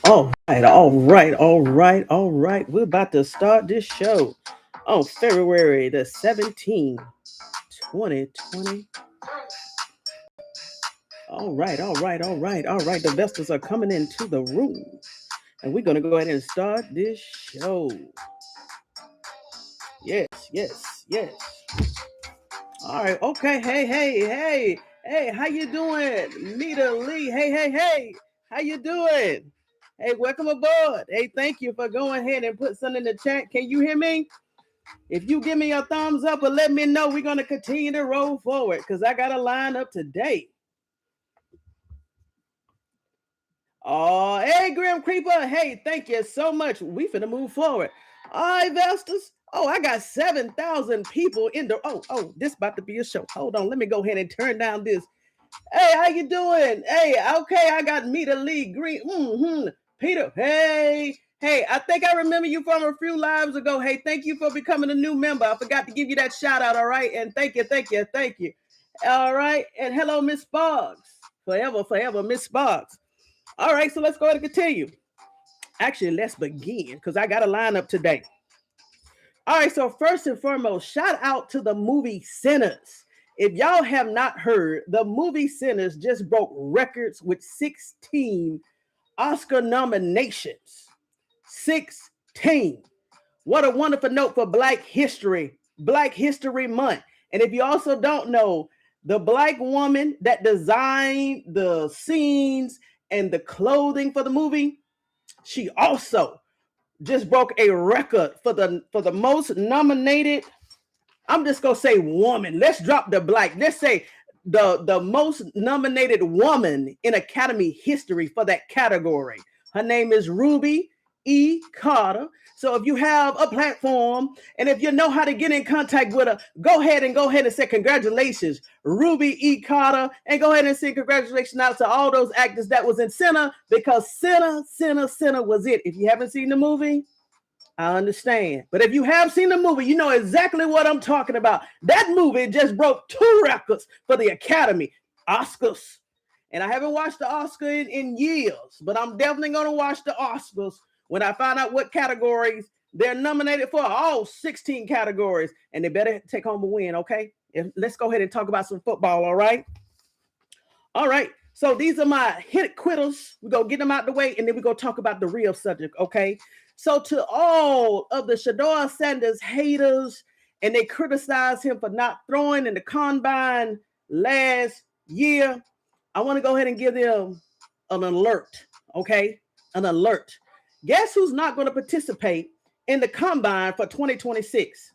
All right. We're about to start this show on February the 17th, 2020. All right. The Vestas are coming into the room, and we're going to go ahead and start this show. Yes. All right. Okay. Hey. How you doing? Nita Lee. Hey. How you doing? Hey, welcome aboard. Hey, thank you for going ahead and put something in the chat. Can you hear me? If you give me a thumbs up or let me know, we're going to continue to roll forward because I got a line up today. Oh, hey, Grim Creeper. Hey, thank you so much. We finna move forward. All right, Vestas. Oh, I got 7,000 people in the... Oh, this about to be a show. Hold on. Let me go ahead and turn down this. Hey, how you doing? Hey, okay, I got Mita Lee Green. Peter, hey, I think I remember you from a few lives ago. Hey, thank you for becoming a new member. I forgot to give you that shout out, all right? And thank you. All right, and hello, Miss Boggs. Forever, Miss Boggs. All right, so let's go ahead and continue. Actually, let's begin, because I got a lineup today. All right, so first and foremost, shout out to the movie Sinners. If y'all have not heard, the movie Sinners just broke records with 16 Oscar nominations. 16. What a wonderful note for Black History Month. And if you also don't know, the Black woman that designed the scenes and the clothing for the movie, she also just broke a record for the most nominated. I'm just gonna say woman. Let's drop the black. Let's say the most nominated woman in Academy history for that category. Her name is Ruby E. Carter. So if you have a platform and if you know how to get in contact with her, go ahead and say congratulations, Ruby E. Carter, and go ahead and say congratulations out to all those actors that was in Sinner, because Sinner was it. If you haven't seen the movie, I understand. But if you have seen the movie, you know exactly what I'm talking about. That movie just broke 2 records for the Academy Oscars. And I haven't watched the Oscar in years, but I'm definitely going to watch the Oscars when I find out what categories they're nominated for. All 16 categories. And they better take home a win, okay? Let's go ahead and talk about some football, all right? All right. So these are my hit quitters. We're going to get them out the way, and then we're going to talk about the real subject, okay? So to all of the Shedeur Sanders haters, and they criticize him for not throwing in the combine last year, I want to go ahead and give them an alert, okay? An alert. Guess who's not going to participate in the combine for 2026?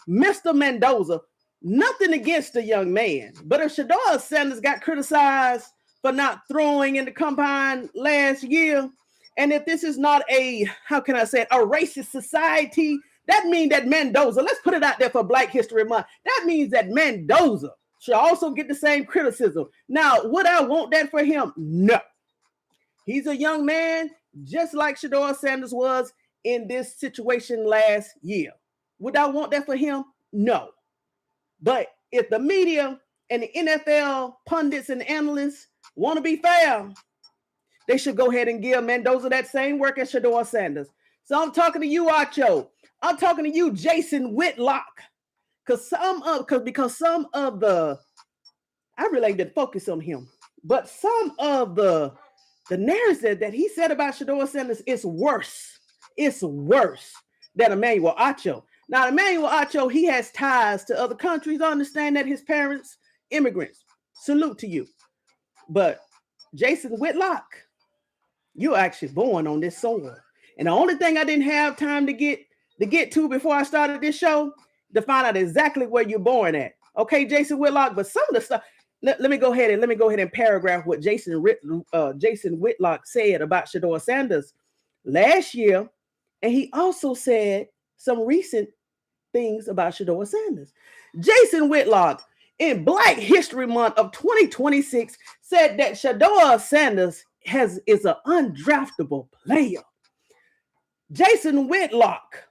Mr. Mendoza. Nothing against the young man, but if Shedeur Sanders got criticized for not throwing in the combine last year, and if this is not a racist society, that means that Mendoza, let's put it out there for Black History Month, that means that Mendoza should also get the same criticism. Now, would I want that for him? No. He's a young man, just like Shedeur Sanders was in this situation last year. Would I want that for him? No. But if the media and the NFL pundits and analysts want to be fair, they should go ahead and give Mendoza that same work as Shedeur Sanders. So I'm talking to you, Acho. I'm talking to you, Jason Whitlock. Because some of the, I really didn't focus on him, but some of the narrative that he said about Shedeur Sanders is worse. It's worse than Emmanuel Acho. Now, Emmanuel Acho, he has ties to other countries. I understand that his parents, immigrants. Salute to you. But Jason Whitlock, you're actually born on this soil. And the only thing I didn't have time to get to before I started this show, to find out exactly where you're born at. Okay, Jason Whitlock, but some of the stuff, let me go ahead and paragraph what Jason Whitlock said about Shedeur Sanders last year. And he also said some recent things about Shedeur Sanders. Jason Whitlock, in Black History Month of 2026, said that Shedeur Sanders is an undraftable player. Jason Whitlock,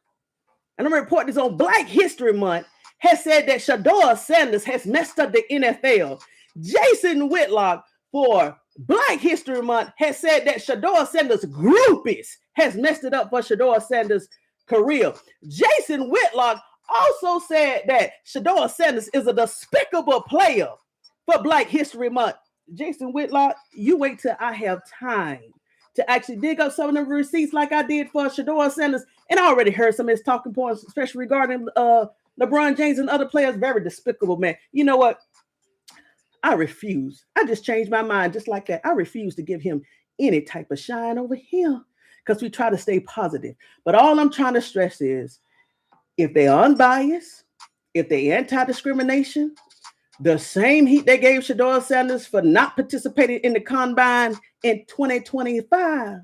and I'm reporting this on Black History Month, has said that Shedeur Sanders has messed up the NFL. Jason Whitlock, for Black History Month has said that Shedeur Sanders' groupies has messed it up for Shedeur Sanders' career. Jason Whitlock also said that Shedeur Sanders is a despicable player for Black History Month. Jason Whitlock, you wait till I have time to actually dig up some of the receipts like I did for Shedeur Sanders. And I already heard some of his talking points, especially regarding LeBron James and other players. Very despicable, man. You know what? I refuse. I just changed my mind just like that. I refuse to give him any type of shine over here because we try to stay positive. But all I'm trying to stress is if they're unbiased, if they're anti-discrimination, the same heat they gave Shedeur Sanders for not participating in the combine in 2025,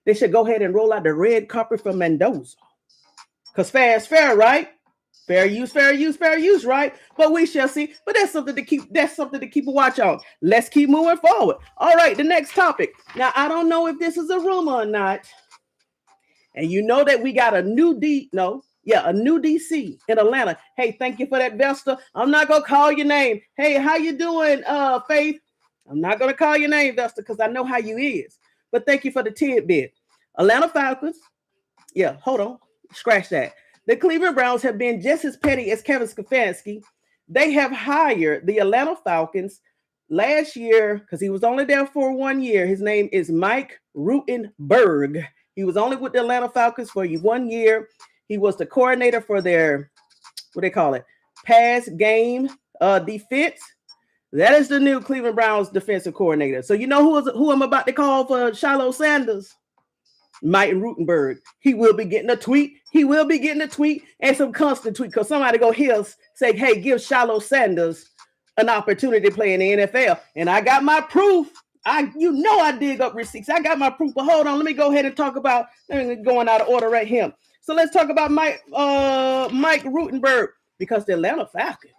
they should go ahead and roll out the red carpet for Mendoza. Because fair is fair, right? Fair use, right? But we shall see. But that's something to keep a watch on. Let's keep moving forward. All right, the next topic. Now, I don't know if this is a rumor or not. And you know that we got a new DC in Atlanta. Hey, thank you for that, Vesta. I'm not gonna call your name. Hey, how you doing, Faith? I'm not gonna call your name, Vesta, because I know how you is. But thank you for the tidbit. Atlanta Falcons. Yeah, hold on. Scratch that. The Cleveland Browns have been just as petty as Kevin Stefanski. They have hired the Atlanta Falcons last year because he was only there for 1 year. His name is Mike Rutenberg. He was only with the Atlanta Falcons for 1 year. He was the coordinator for their, pass game defense. That is the new Cleveland Browns defensive coordinator. So you know who I'm about to call for Shilo Sanders? Mike Rutenberg. He will be getting a tweet. And some constant tweet because somebody go here say, hey, give Shilo Sanders an opportunity to play in the NFL. And I got my proof. I dig up receipts. I got my proof. But hold on, let me go ahead and talk about going out of order right here. So let's talk about Mike Rutenberg because the Atlanta Falcons.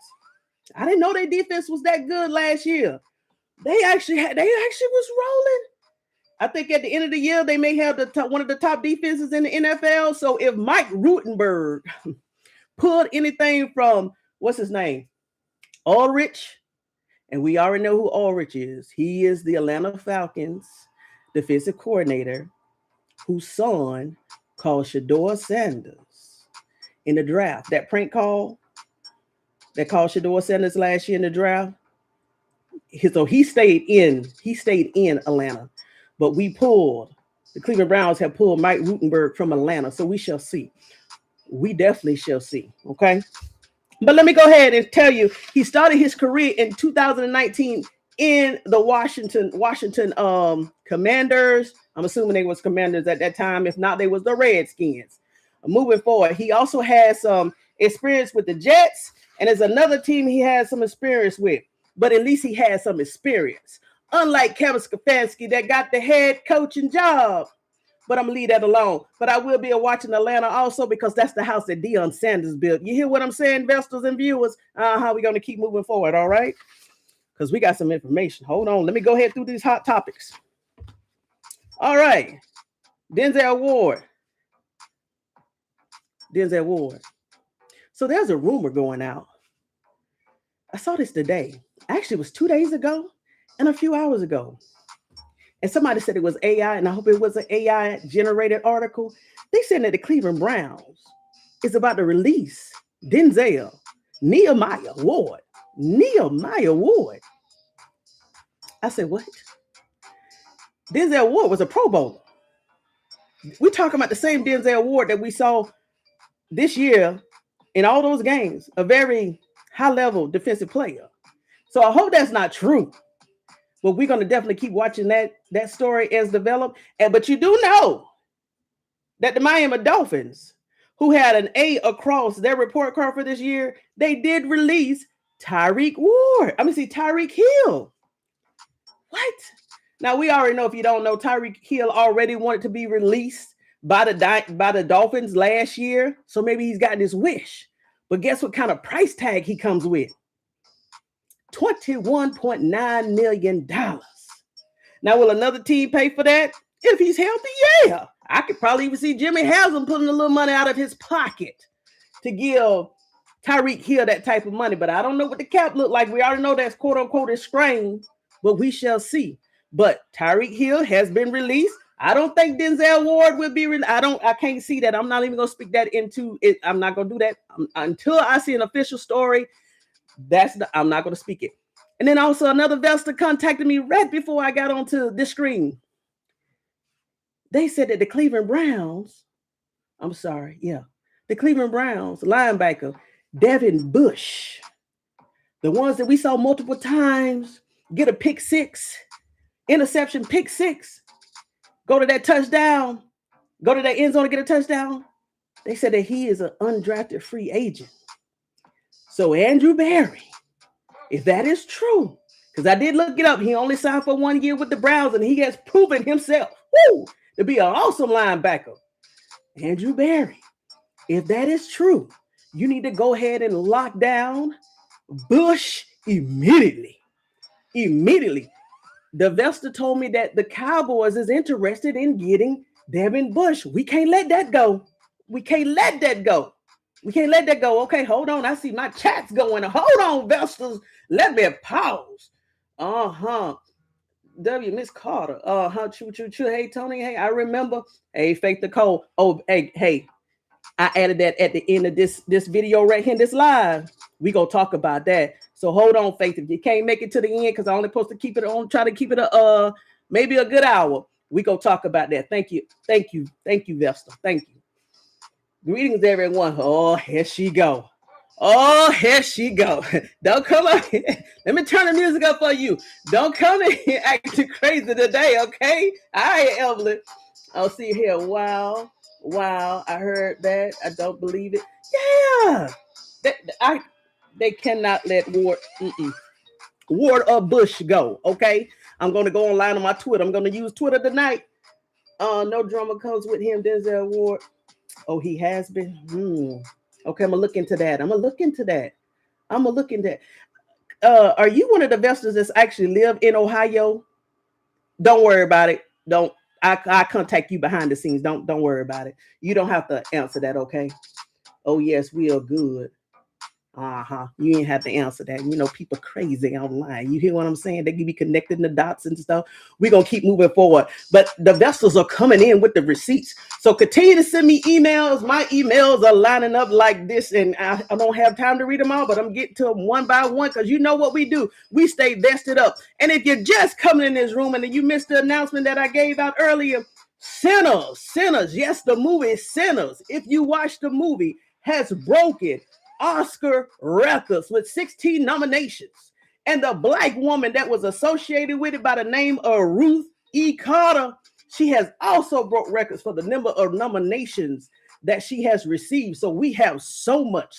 I didn't know their defense was that good last year. They actually was rolling. I think at the end of the year, they may have one of the top defenses in the NFL. So if Mike Rutenberg pulled anything from, what's his name? Ulrich, and we already know who Ulrich is. He is the Atlanta Falcons defensive coordinator whose son called Shedeur Sanders in the draft. That prank call that called Shedeur Sanders last year in the draft. So he stayed in Atlanta. But the Cleveland Browns have pulled Mike Rutenberg from Atlanta. So we shall see. We definitely shall see. Okay. But let me go ahead and tell you, he started his career in 2019 in the Washington Commanders. I'm assuming they was Commanders at that time. If not, they was the Redskins. Moving forward, he also has some experience with the Jets. And there's another team he has some experience with. But at least he has some experience. Unlike Kevin Stefanski that got the head coaching job. But I'm going to leave that alone. But I will be watching Atlanta also because that's the house that Deion Sanders built. You hear what I'm saying, investors and viewers? How we going to keep moving forward, all right? Because we got some information. Hold on. Let me go ahead through these hot topics. All right. Denzel Ward. So there's a rumor going out. I saw this today. Actually, it was 2 days ago. And a few hours ago, and somebody said it was AI, and I hope it was an AI-generated article. They said that the Cleveland Browns is about to release Nehemiah Ward. I said, what? Denzel Ward was a Pro Bowler. We're talking about the same Denzel Ward that we saw this year in all those games, a very high-level defensive player. So I hope that's not true. But we're going to definitely keep watching that story as developed. But you do know that the Miami Dolphins, who had an A across their report card for this year, they did release Tyreek Hill. What? Now, we already know, if you don't know, Tyreek Hill already wanted to be released by the Dolphins last year. So maybe he's gotten his wish. But guess what kind of price tag he comes with? $21.9 million. Now, will another team pay for that? If he's healthy, yeah. I could probably even see Jimmy Haslam putting a little money out of his pocket to give Tyreek Hill that type of money. But I don't know what the cap look like. We already know that's quote unquote is strained, but we shall see. But Tyreek Hill has been released. I don't think Denzel Ward will be released. I can't see that. I'm not even going to speak that into it. I'm not going to do that until I see an official story. I'm not going to speak it. And then also another investor contacted me right before I got onto this screen. They said that the Cleveland Browns, the Cleveland Browns linebacker, Devin Bush, the ones that we saw multiple times get a pick six, interception, pick six, go to that touchdown, go to that end zone to get a touchdown. They said that he is an undrafted free agent. So Andrew Berry, if that is true, because I did look it up, he only signed for 1 year with the Browns, and he has proven himself to be an awesome linebacker. Andrew Berry, if that is true, you need to go ahead and lock down Bush immediately. Immediately. The investor told me that the Cowboys is interested in getting Devin Bush. We can't let that go. We can't let that go. Okay, hold on. I see my chats going. Hold on, investors. Let me pause. Miss Carter. True. Hey, Tony. Hey, I remember. Hey, Faith Nicole. Oh, hey. I added that at the end of this video right here, this live. We gonna talk about that. So hold on, Faith. If you can't make it to the end, because I only supposed to keep it on, try to keep it maybe a good hour. We gonna talk about that. Thank you, Vesta. Thank you. Greetings, everyone. Oh, here she go. Don't come up here. Let me turn the music up for you. Don't come in here acting crazy today, okay? All right, Evelyn. I'll see here. Wow. I heard that. I don't believe it. Yeah. They cannot let Ward or Bush go, okay? I'm going to go online on my Twitter. I'm going to use Twitter tonight. No drama comes with him, Denzel Ward. Oh, he has been? Okay, I'm going to look into that. Are you one of the investors that's actually live in Ohio? Don't worry about it. I contact you behind the scenes. Don't worry about it. You don't have to answer that, okay? Oh, yes, we are good. You ain't have to answer that. You know, people crazy online. You hear what I'm saying? They can be connecting the dots and stuff. We're going to keep moving forward. But the vessels are coming in with the receipts. So continue to send me emails. My emails are lining up like this, and I don't have time to read them all, but I'm getting to them one by one, because you know what we do. We stay vested up. And if you're just coming in this room and you missed the announcement that I gave out earlier, Sinners. Yes, the movie Sinners, if you watch the movie, has broken Oscar records with 16 nominations. And the Black woman that was associated with it by the name of Ruth E. Carter, she has also broke records for the number of nominations that she has received. So we have so much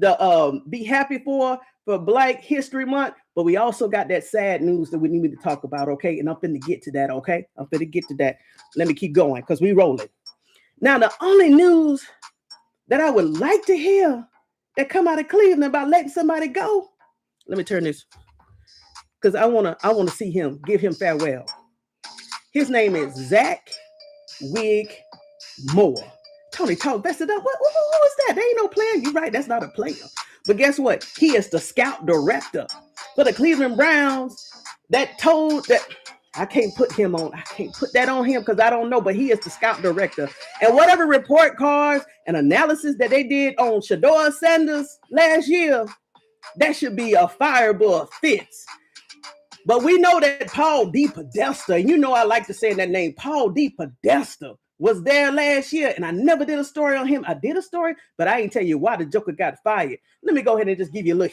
to be happy for Black History Month. But we also got that sad news that we need to talk about, okay? And I'm finna get to that, okay? Let me keep going, because we rolling. Now, the only news that I would like to hear that come out of Cleveland about letting somebody go. Let me turn this, because I wanna see him, give him farewell. His name is Zach Wigmore. Tony Talk Vested Up. Who is that? They ain't no player. You're right, that's not a player. But guess what? He is the scout director for the Cleveland Browns. That told that I can't put that on him because I don't know, but he is the scout director. And whatever report cards and analysis that they did on Shedeur Sanders last year, that should be a fireball fits. But we know that Paul D. Podesta, and you know I like to say that name, Paul D. Podesta, was there last year, and I never did a story on him. I did a story, but I ain't tell you why the Joker got fired. Let me go ahead and just give you a little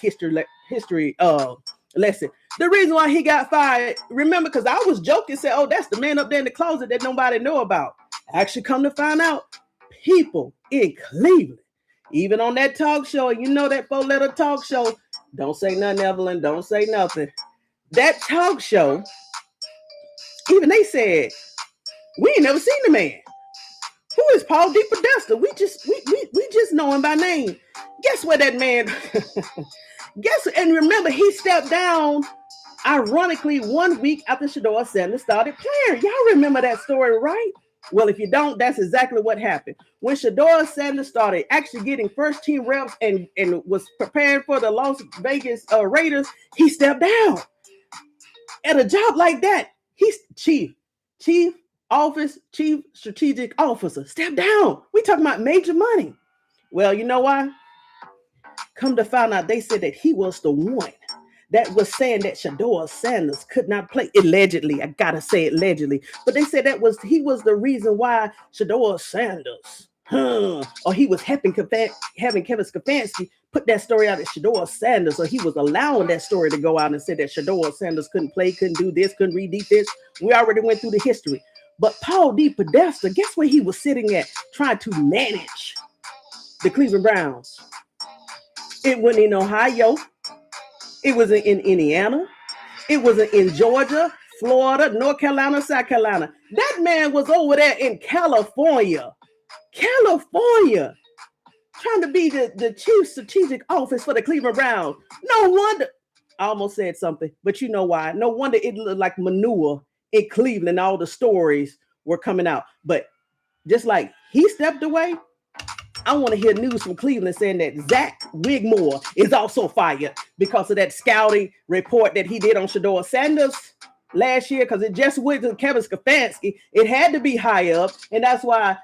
history lesson. The reason why he got fired, remember, because I was joking, said, oh, that's the man up there in the closet that nobody know about. Actually, come to find out, people in Cleveland, even on that talk show, you know that 4-letter talk show, don't say nothing, Evelyn, don't say nothing. That talk show, even they said, we ain't never seen the man. Who is Paul D. Podesta? We just know him by name. Guess what that man, and remember, he stepped down, ironically, 1 week after Shedeur Sanders started playing. Y'all remember that story, right? Well, if you don't, that's exactly what happened. When Shedeur Sanders started actually getting first team reps and was preparing for the Las Vegas Raiders, he stepped down. At a job like that, he's chief strategic officer. Step down. We talking about major money. Well, you know why? Come to find out, they said that he was the one that was saying that Shedeur Sanders could not play. Allegedly, I gotta say it allegedly. But they said he was the reason why Shedeur Sanders, or he was having Kevin Stefanski put that story out at Shedeur Sanders, or he was allowing that story to go out and say that Shedeur Sanders couldn't play, couldn't do this, couldn't read defense. We already went through the history. But Paul D. Podesta, guess where he was sitting at, trying to manage the Cleveland Browns? It wasn't in Ohio. It wasn't in Indiana. It wasn't in Georgia, Florida, North Carolina, South Carolina. That man was over there in California, trying to be the chief strategic office for the Cleveland Browns. No wonder. I almost said something, but you know why. No wonder it looked like manure in Cleveland. All the stories were coming out. But just like he stepped away, I want to hear news from Cleveland saying that Zach Wigmore is also fired because of that scouting report that he did on Shedeur Sanders last year, because it just went to Kevin Stefanski. It had to be high up, and that's why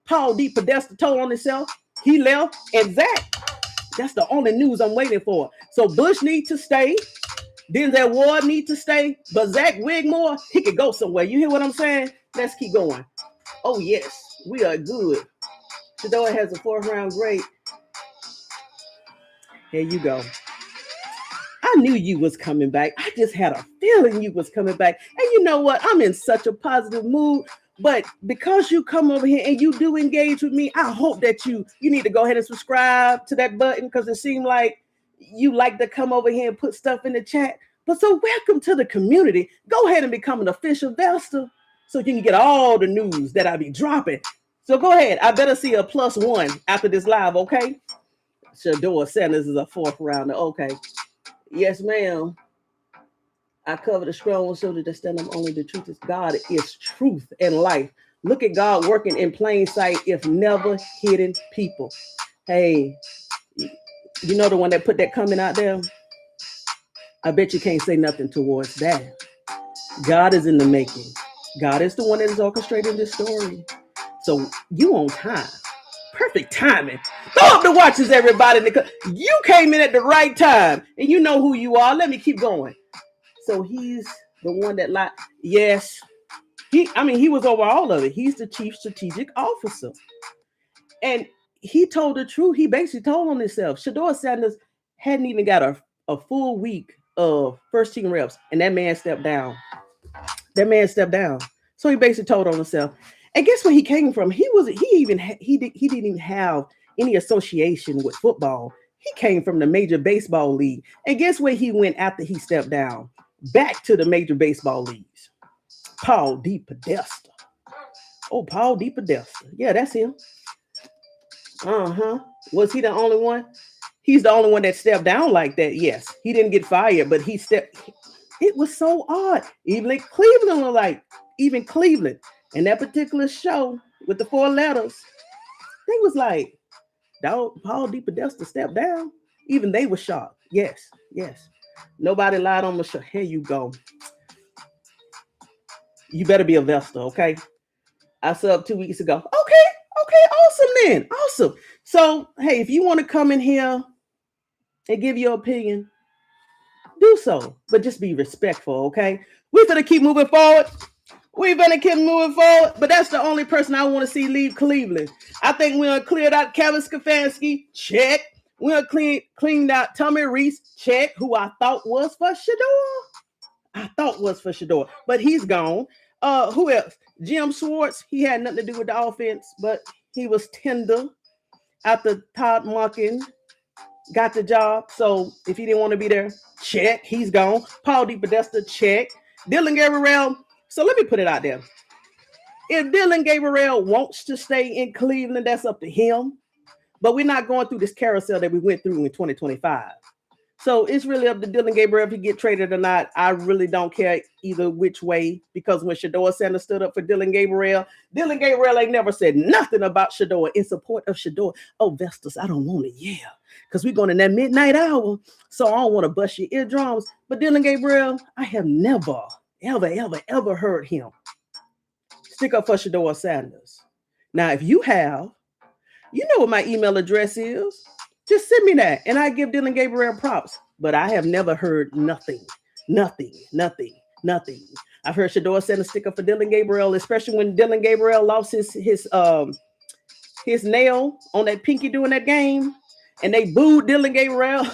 Paul D. Podesta told on himself. He left, and Zach, that's the only news I'm waiting for. So Bush needs to stay. Denzel Ward needs to stay, but Zach Wigmore, he could go somewhere. You hear what I'm saying? Let's keep going. Oh, yes, we are good. Shedeur has a 4th round grade. Here you go. I knew you was coming back. I just had a feeling you was coming back. And you know what? I'm in such a positive mood. But because you come over here and you do engage with me, I hope that you need to go ahead and subscribe to that button, because it seemed like you like to come over here and put stuff in the chat. But so welcome to the community. Go ahead and become an official Vesta so you can get all the news that I be dropping. So go ahead. I better see a +1 after this live, okay? Shedeur Sanders is a 4th rounder. Okay. Yes, ma'am. I cover the scroll so that stand up only the truth is God is truth and life. Look at God working in plain sight, if never hidden people. Hey, you know the one that put that comment out there? I bet you can't say nothing towards that. God is in the making. God is the one that is orchestrating this story. So you on time. Perfect timing. Throw up the watches, everybody. You came in at the right time, and you know who you are. Let me keep going. So he's the one that yes. He was over all of it. He's the chief strategic officer. And he told the truth. He basically told on himself. Shedeur Sanders hadn't even got a full week of first team reps, and that man stepped down. So he basically told on himself. And guess where he came from? He didn't even have any association with football. He came from the Major Baseball League. And guess where he went after he stepped down? Back to the Major Baseball Leagues. Paul D. Podesta. Oh, Paul D. Podesta. Yeah, that's him. Was he the only one? He's the only one that stepped down like that. Yes, he didn't get fired, but he stepped. It was so odd. Even Cleveland. And that particular show with the 4 letters, they was like, Paul D. Podesta stepped down. Even they were shocked. Yes. Nobody lied on the show. Here you go. You better be a Vesta, okay? I subbed 2 weeks ago. Okay, awesome then. Awesome. So, hey, if you want to come in here and give your opinion, do so. But just be respectful, okay? We're going to keep moving forward. But that's the only person I want to see leave Cleveland. I think we're going to clear out Kevin Stefanski, check. We're going to clean out Tommy Reese, check, who I thought was for Shedeur. But he's gone. Who else? Jim Schwartz, he had nothing to do with the offense, but he was tender after Todd Monken got the job. So if he didn't want to be there, check, he's gone. Paul D. Podesta, check. Dylan Gabriel. So let me put it out there. If Dylan Gabriel wants to stay in Cleveland, that's up to him. But we're not going through this carousel that we went through in 2025. So it's really up to Dylan Gabriel if he get traded or not. I really don't care either which way, because when Shedeur Sanders stood up for Dylan Gabriel ain't never said nothing about Shedeur in support of Shedeur. Oh, Vestas, I don't want it. Yeah. because we're going in that midnight hour. So I don't want to bust your eardrums. But Dylan Gabriel, I have never, ever heard him stick up for Shedeur Sanders. Now, if you have, you know what my email address is. Just send me that, and I give Dylan Gabriel props. But I have never heard nothing. I've heard Shedeur Sanders stick up for Dylan Gabriel, especially when Dylan Gabriel lost his nail on that pinky during that game, and they booed Dylan Gabriel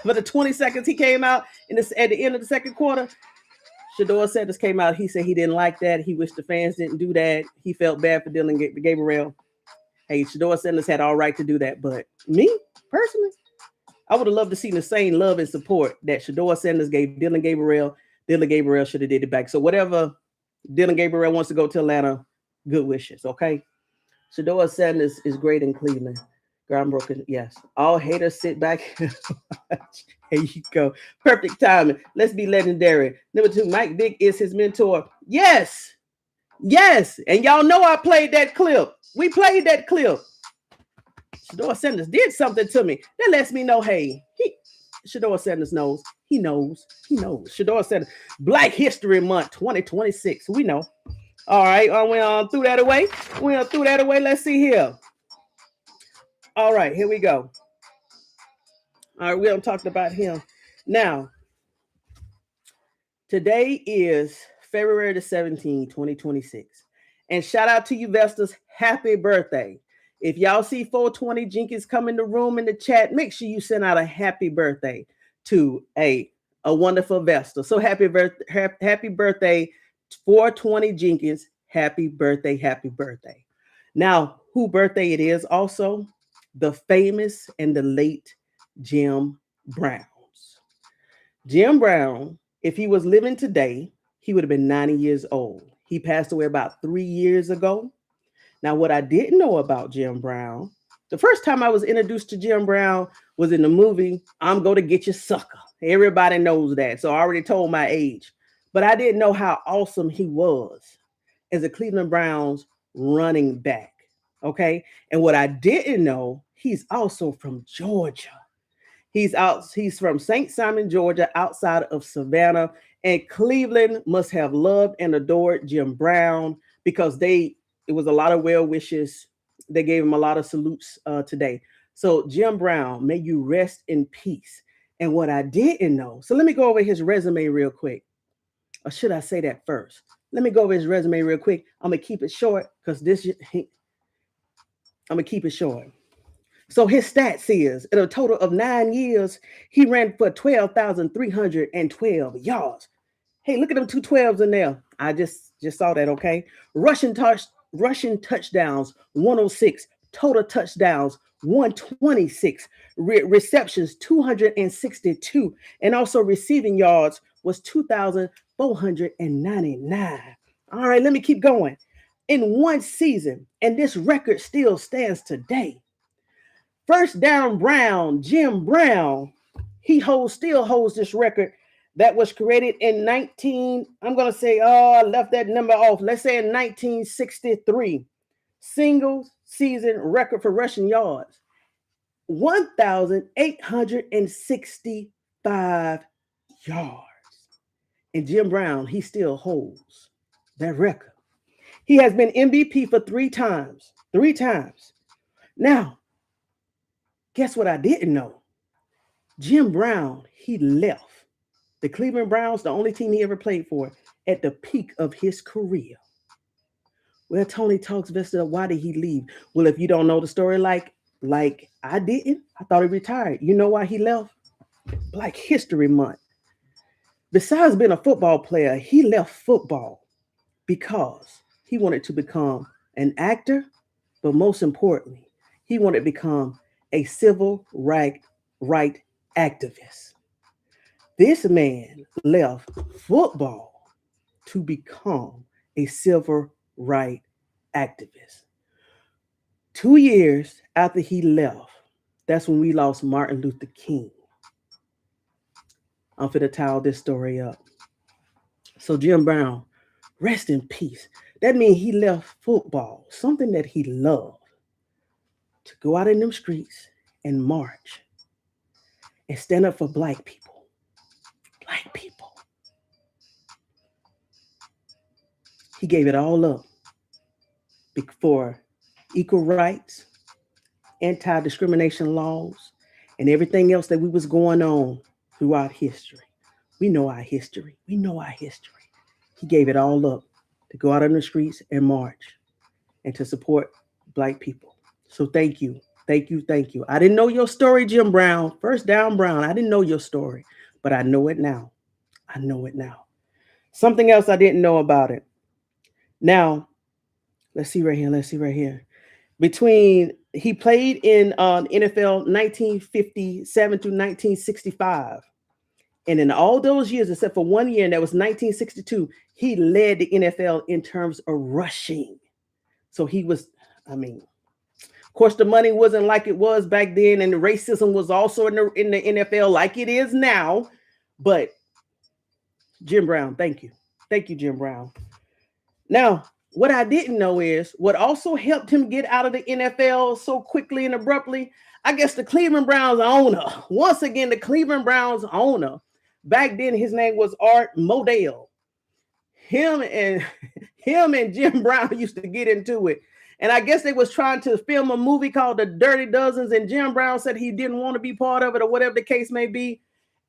for the 20 seconds he came out at the end of the second quarter. Shedeur Sanders came out. He said he didn't like that. He wished the fans didn't do that. He felt bad for Dylan Gabriel. Hey, Shedeur Sanders had all right to do that. But me, personally, I would have loved to see the same love and support that Shedeur Sanders gave Dylan Gabriel. Dylan Gabriel should have did it back. So whatever Dylan Gabriel wants to go to Atlanta, good wishes, okay? Shedeur Sanders is great in Cleveland. Groundbroken, yes. All haters sit back. Here you go. Perfect timing. Let's be legendary. Number 2, Mike Vick is his mentor. Yes. And y'all know I played that clip. We played that clip. Shedeur Sanders did something to me. That lets me know, hey, Shedeur Sanders knows. He knows. Shedeur Sanders. Black History Month 2026. We know. All right. We threw that away. Let's see here. All right. Here we go. All right. We haven't talked about him. Now, today is February the 17th, 2026. And shout out to you, Vestas. Happy birthday. If y'all see 420 Jenkins come in the room in the chat, make sure you send out a happy birthday to a wonderful Vesta. So happy birthday, 420 Jenkins. Happy birthday. Now, who birthday it is also? The famous and the late Jim Brown. Jim Brown, if he was living today, he would have been 90 years old. He passed away about 3 years ago. Now, what I didn't know about Jim Brown, the first time I was introduced to Jim Brown was in the movie, I'm Going to Get You Sucker. Everybody knows that. So I already told my age. But I didn't know how awesome he was as a Cleveland Browns running back. Okay. And what I didn't know, he's also from Georgia. He's from St. Simon, Georgia, outside of Savannah. And Cleveland must have loved and adored Jim Brown because it was a lot of well wishes. They gave him a lot of salutes today. So Jim Brown, may you rest in peace. And what I didn't know, so let me go over his resume real quick. Or should I say that first? Let me go over his resume real quick. I'm going to keep it short because I'm going to keep it short. So his stats is, in a total of 9 years, he ran for 12,312 yards. Hey, look at them 2 12s in there. I just saw that, okay? Rushing touchdowns, 106. Total touchdowns, 126. Receptions, 262. And also receiving yards was 2,499. All right, let me keep going. In one season, and this record still stands today. First down Brown, Jim Brown, he still holds this record that was created in I left that number off. Let's say in 1963. Single season record for rushing yards, 1,865 yards. And Jim Brown, he still holds that record. He has been MVP for 3 times. Now, guess what I didn't know? Jim Brown, he left the Cleveland Browns, the only team he ever played for, at the peak of his career. Well, Tony talks VestedUp. Why did he leave? Well, if you don't know the story like I didn't, I thought he retired. You know why he left? Black History Month. Besides being a football player, he left football because he wanted to become an actor, but most importantly, he wanted to become a civil right activist. This man left football to become a civil right activist. 2 years after he left, that's when we lost Martin Luther King. I'm finna tie this story up. So Jim Brown, rest in peace. That means he left football, something that he loved, to go out in them streets and march and stand up for Black people. Black people. He gave it all up for equal rights, anti-discrimination laws, and everything else that we was going on throughout history. We know our history. We know our history. He gave it all up to go out on the streets and march and to support Black people. So thank you. Thank you. Thank you. I didn't know your story, Jim Brown. First Down Brown. I didn't know your story, but I know it now. I know it now. Something else I didn't know about it. Now, let's see right here. Let's see right here. He played in NFL 1957 through 1965. And in all those years, except for 1 year, and that was 1962, he led the NFL in terms of rushing. So he was, of course, the money wasn't like it was back then, and the racism was also in the NFL like it is now. But Jim Brown, thank you. Thank you, Jim Brown. Now, what I didn't know is what also helped him get out of the NFL so quickly and abruptly. I guess the Cleveland Browns owner, once again, the Cleveland Browns owner, back then his name was Art Modell. Him and Jim Brown used to get into it. And I guess they was trying to film a movie called The Dirty Dozens, and Jim Brown said he didn't want to be part of it or whatever the case may be.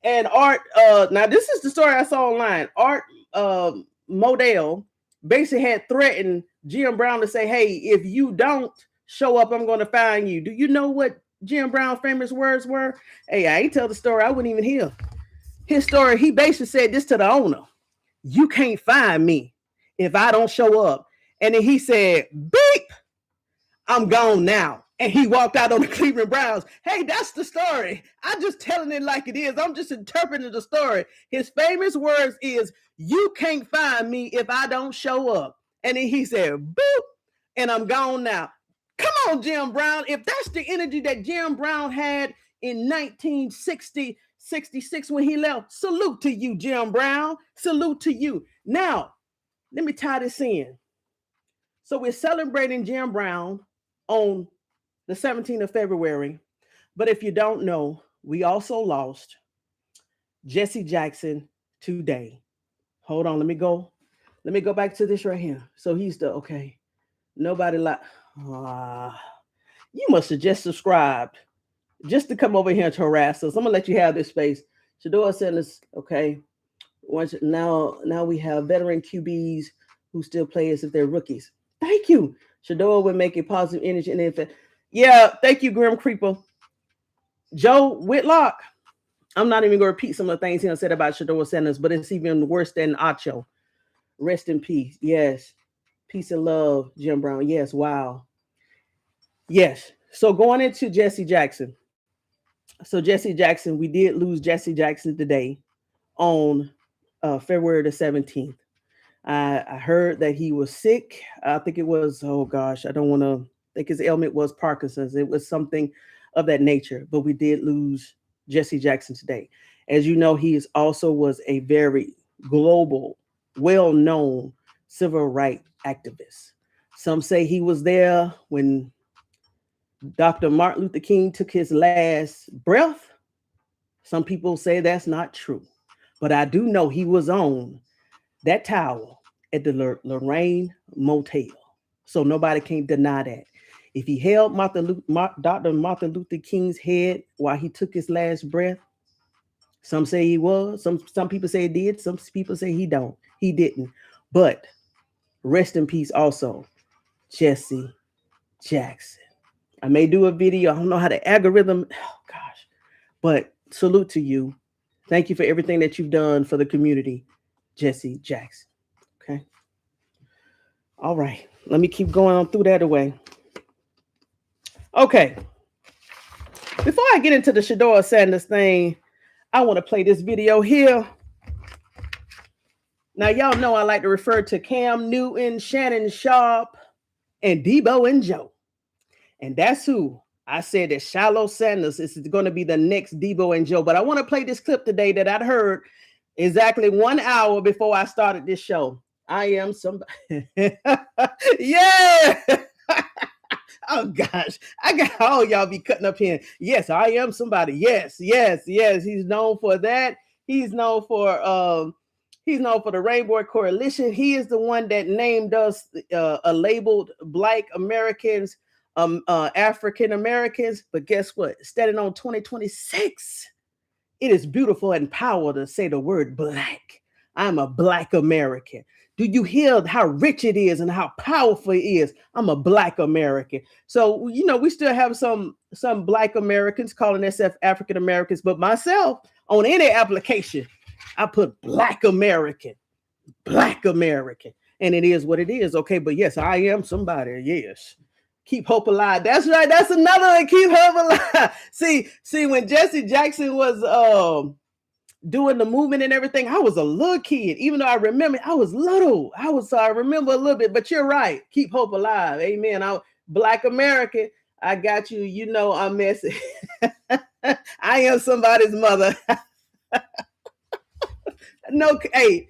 And Art, now this is the story I saw online. Art Modell basically had threatened Jim Brown to say, hey, if you don't show up, I'm going to fine you. Do you know what Jim Brown's famous words were? Hey, I ain't tell the story. I wouldn't even hear his story. He basically said this to the owner. You can't fine me if I don't show up. And then he said, beep, I'm gone now. And he walked out on the Cleveland Browns. Hey, that's the story. I'm just telling it like it is. I'm just interpreting the story. His famous words is, you can't find me if I don't show up. And then he said, boop, and I'm gone now. Come on, Jim Brown. If that's the energy that Jim Brown had in 1960, 66 when he left, salute to you, Jim Brown. Salute to you. Now, let me tie this in. So we're celebrating Jim Brown on the 17th of February. But if you don't know, we also lost Jesse Jackson today. Hold on, let me go back to this right here. So he's the, okay. Nobody you must have just subscribed just to come over here to harass us. I'm gonna let you have this space. Shador sent us, okay. Now we have veteran QBs who still play as if they're rookies. Thank you. Shador would make a positive energy in the. Yeah, thank you, Grim Creeper. Joe Whitlock. I'm not even going to repeat some of the things he said about Shador Sanders, but it's even worse than Acho. Rest in peace. Yes. Peace and love, Jim Brown. Yes. Wow. Yes. So going into Jesse Jackson. So Jesse Jackson, we did lose Jesse Jackson today on February the 17th. I heard that he was sick. I think it was, oh gosh, I don't want to think his ailment was Parkinson's. It was something of that nature, but we did lose Jesse Jackson today. As you know, he also was a very global, well-known civil rights activist. Some say he was there when Dr. Martin Luther King took his last breath. Some people say that's not true, but I do know he was on that tower at the Lorraine Motel. So nobody can deny that. If he held Dr. Martin Luther King's head while he took his last breath, some say he was, some people say he did, some people say he didn't. But rest in peace also, Jesse Jackson. I may do a video. I don't know how the algorithm, oh gosh, but salute to you. Thank you for everything that you've done for the community, Jesse Jackson. Okay. All right. Let me keep going on through that away. Okay. Before I get into the Shador Sanders thing, I want to play this video here. Now, y'all know I like to refer to Cam Newton, Shannon Sharp, and Deebo&Joe. And that's who I said that Shilo Sanders is going to be the next Deebo&Joe. But I want to play this clip today that I'd heard exactly 1 hour before I started this show. I am somebody. Yeah. Oh gosh, I got all y'all be cutting up here. Yes, I am somebody. Yes. He's known for that. He's known for the Rainbow Coalition. He is the one that named us labeled Black Americans, African Americans. But guess what? Standing on 2026, it is beautiful and power to say the word Black. I'm a Black American. Do you hear how rich it is and how powerful it is? I'm a Black American. So, we still have some Black Americans calling themselves African Americans, but myself, on any application, I put Black American, and it is what it is. Okay, but yes, I am somebody. Yes. Keep hope alive. That's right. That's another one. Keep hope alive. See, when Jesse Jackson was doing the movement and everything, I was a little kid. Even though I remember I was little, I remember a little bit. But you're right. Keep hope alive. Amen. I'm Black American. I got you. I'm messy. I am somebody's mother. No, hey,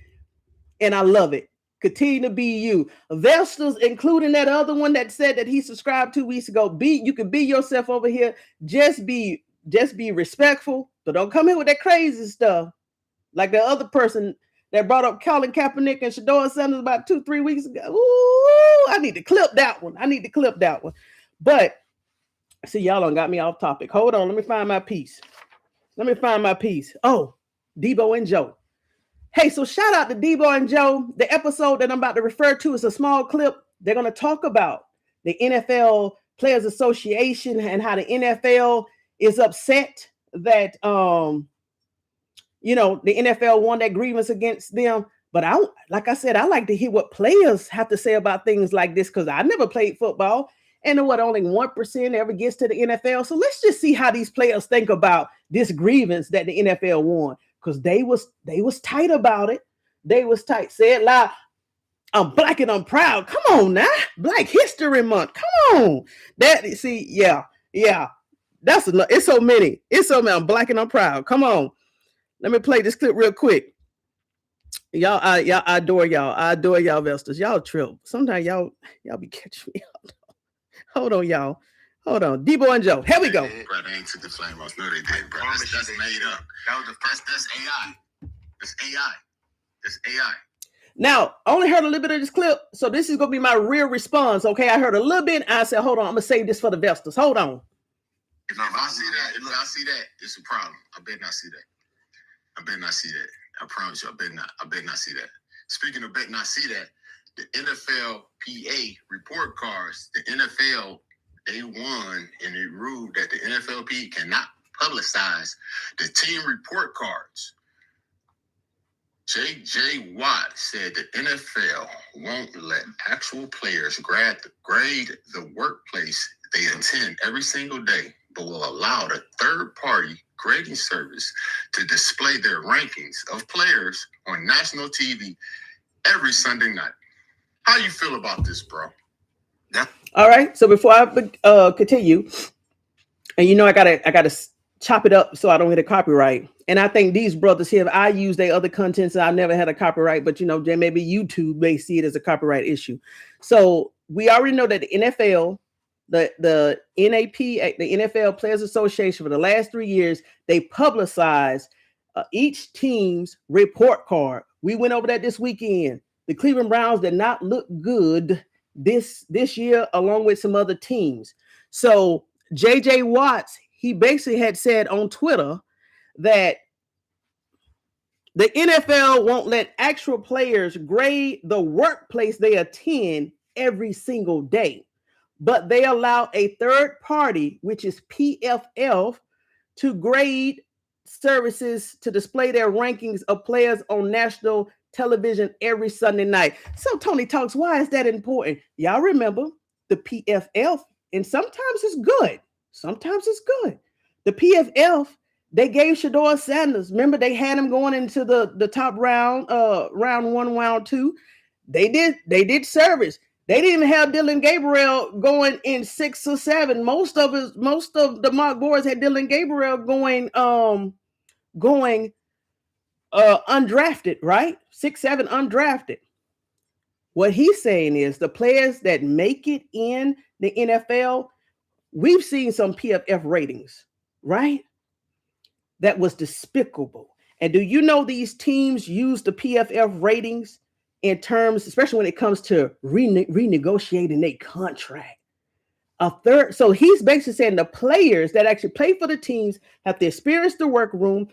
and I love it. Continue to be you. Vestas, including that other one that said that he subscribed 2 weeks ago. You can be yourself over here. Just be respectful, but don't come here with that crazy stuff. Like the other person that brought up Colin Kaepernick and Shador Sanders about 2-3 weeks ago. Ooh, I need to clip that one. But see, y'all done got me off topic. Hold on, let me find my piece. Oh, Deebo&Joe. Hey, so shout out to Deebo&Joe. The episode that I'm about to refer to is a small clip. They're going to talk about the NFL Players Association and how the NFL is upset that the NFL won that grievance against them. But like I said, I like to hear what players have to say about things like this, because I never played football, and only 1% ever gets to the NFL. So let's just see how these players think about this grievance that the NFL won, because they was tight about it. They was tight. Say it loud. I'm Black and I'm proud. Come on now. Black History Month. Come on. Yeah. That's enough. It's so many. I'm Black and I'm proud. Come on. Let me play this clip real quick. Y'all, I adore y'all. I adore y'all, Vestas. Y'all trip. Sometimes y'all be catching me out. Hold on, y'all. Hold on. Deebo&Joe. Here we go. Bro, they ain't took the flame off. No, they didn't, bro. That's made up. That's AI. That's AI. Now, I only heard a little bit of this clip, so this is going to be my real response, okay? I heard a little bit, and I said, hold on, I'm going to save this for the Vestas. Hold on. If I see that, it's a problem. I better not see that. I promise you, I better not see that. Speaking of better not see that, the NFLPA report cards, the NFL, they won and they ruled that the NFLPA cannot publicize the team report cards. J.J. Watt said the NFL won't let actual players grade the workplace they attend every single day, but will allow the third-party grading service to display their rankings of players on national TV every Sunday night. How you feel about this, bro? All right. So before I continue, and I gotta chop it up so I don't hit a copyright. And I think these brothers here, I use their other contents, I never had a copyright, but maybe YouTube may see it as a copyright issue. So we already know that the NFL, the NAP, the NFL Players Association, for the last 3 years, they publicize each team's report card. We went over that this weekend. The Cleveland Browns did not look good this year, along with some other teams. So J.J. Watts, he basically had said on Twitter that the NFL won't let actual players grade the workplace they attend every single day, but they allow a third party, which is PFF, to grade services to display their rankings of players on national television every Sunday night. So Tony Talks, why is that important? Y'all remember the PFF, and sometimes it's good. The PFF, they gave Shador Sanders. Remember, they had him going into the top round, round 1, round 2. They did service. They didn't even have Dylan Gabriel going in 6 or 7. Most of the mock boards had Dylan Gabriel going undrafted, right? 6, 7 undrafted. What he's saying is the players that make it in the NFL, we've seen some PFF ratings, right? That was despicable. And do you know these teams use the PFF ratings in terms, especially when it comes to renegotiating their contract? A third. So he's basically saying the players that actually play for the teams have to experience the workroom,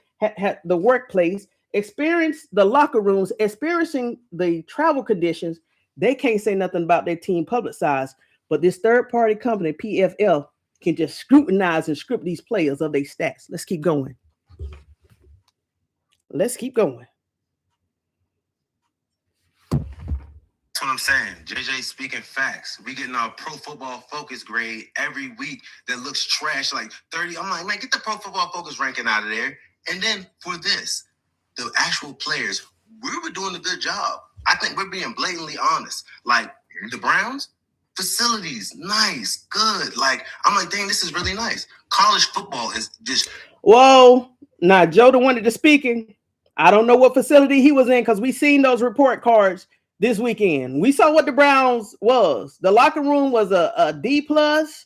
the workplace, experience the locker rooms, experiencing the travel conditions. They can't say nothing about their team publicized, but this third-party company, PFL, can just scrutinize and script these players of their stats. Let's keep going. Let's keep going. That's what I'm saying. JJ speaking facts. We getting our Pro Football Focus grade every week that looks trash, like 30. I'm like, man, get the Pro Football Focus ranking out of there. And then for this, the actual players, we were doing a good job. I think we're being blatantly honest. Like the Browns, facilities, nice, good. Like, I'm like, dang, this is really nice. College football is just... Whoa. Now, Joe, the one that is speaking, I don't know what facility he was in because we seen those report cards this weekend. We saw what the Browns was. The locker room was a D plus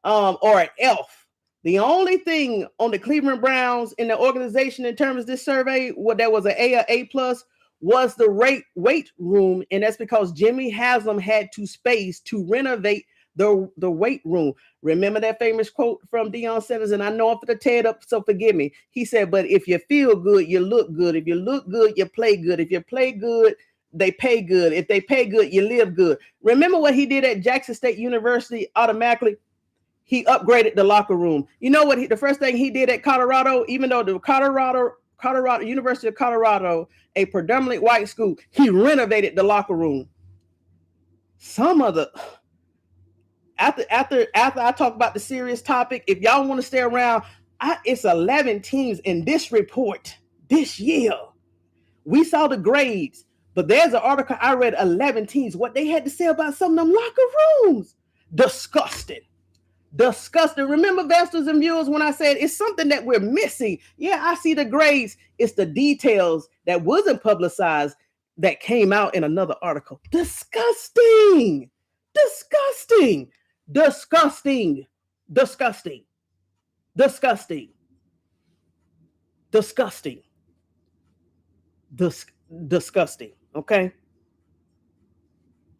or an F. The only thing on the Cleveland Browns in the organization in terms of this survey, what there was an A or A plus, was the weight room. And that's because Jimmy Haslam had to space to renovate the weight room. Remember that famous quote from Deion Sanders? And I know I'm going to tear it up, so forgive me. He said, but if you feel good, you look good. If you look good, you play good. If you play good, they pay good. If they pay good, you live good. Remember what he did at Jackson State University automatically? He upgraded the locker room. You know what? The first thing he did at Colorado, even though the Colorado University of Colorado, a predominantly white school, he renovated the locker room. Some of the... After I talk about the serious topic, if y'all want to stay around, it's 11 teams in this report this year. We saw the grades, but there's an article I read, 11 teams, what they had to say about some of them locker rooms. Disgusting. Remember, investors and viewers, when I said it's something that we're missing. Yeah, I see the grades. It's the details that wasn't publicized that came out in another article. Disgusting. Disgusting. Okay.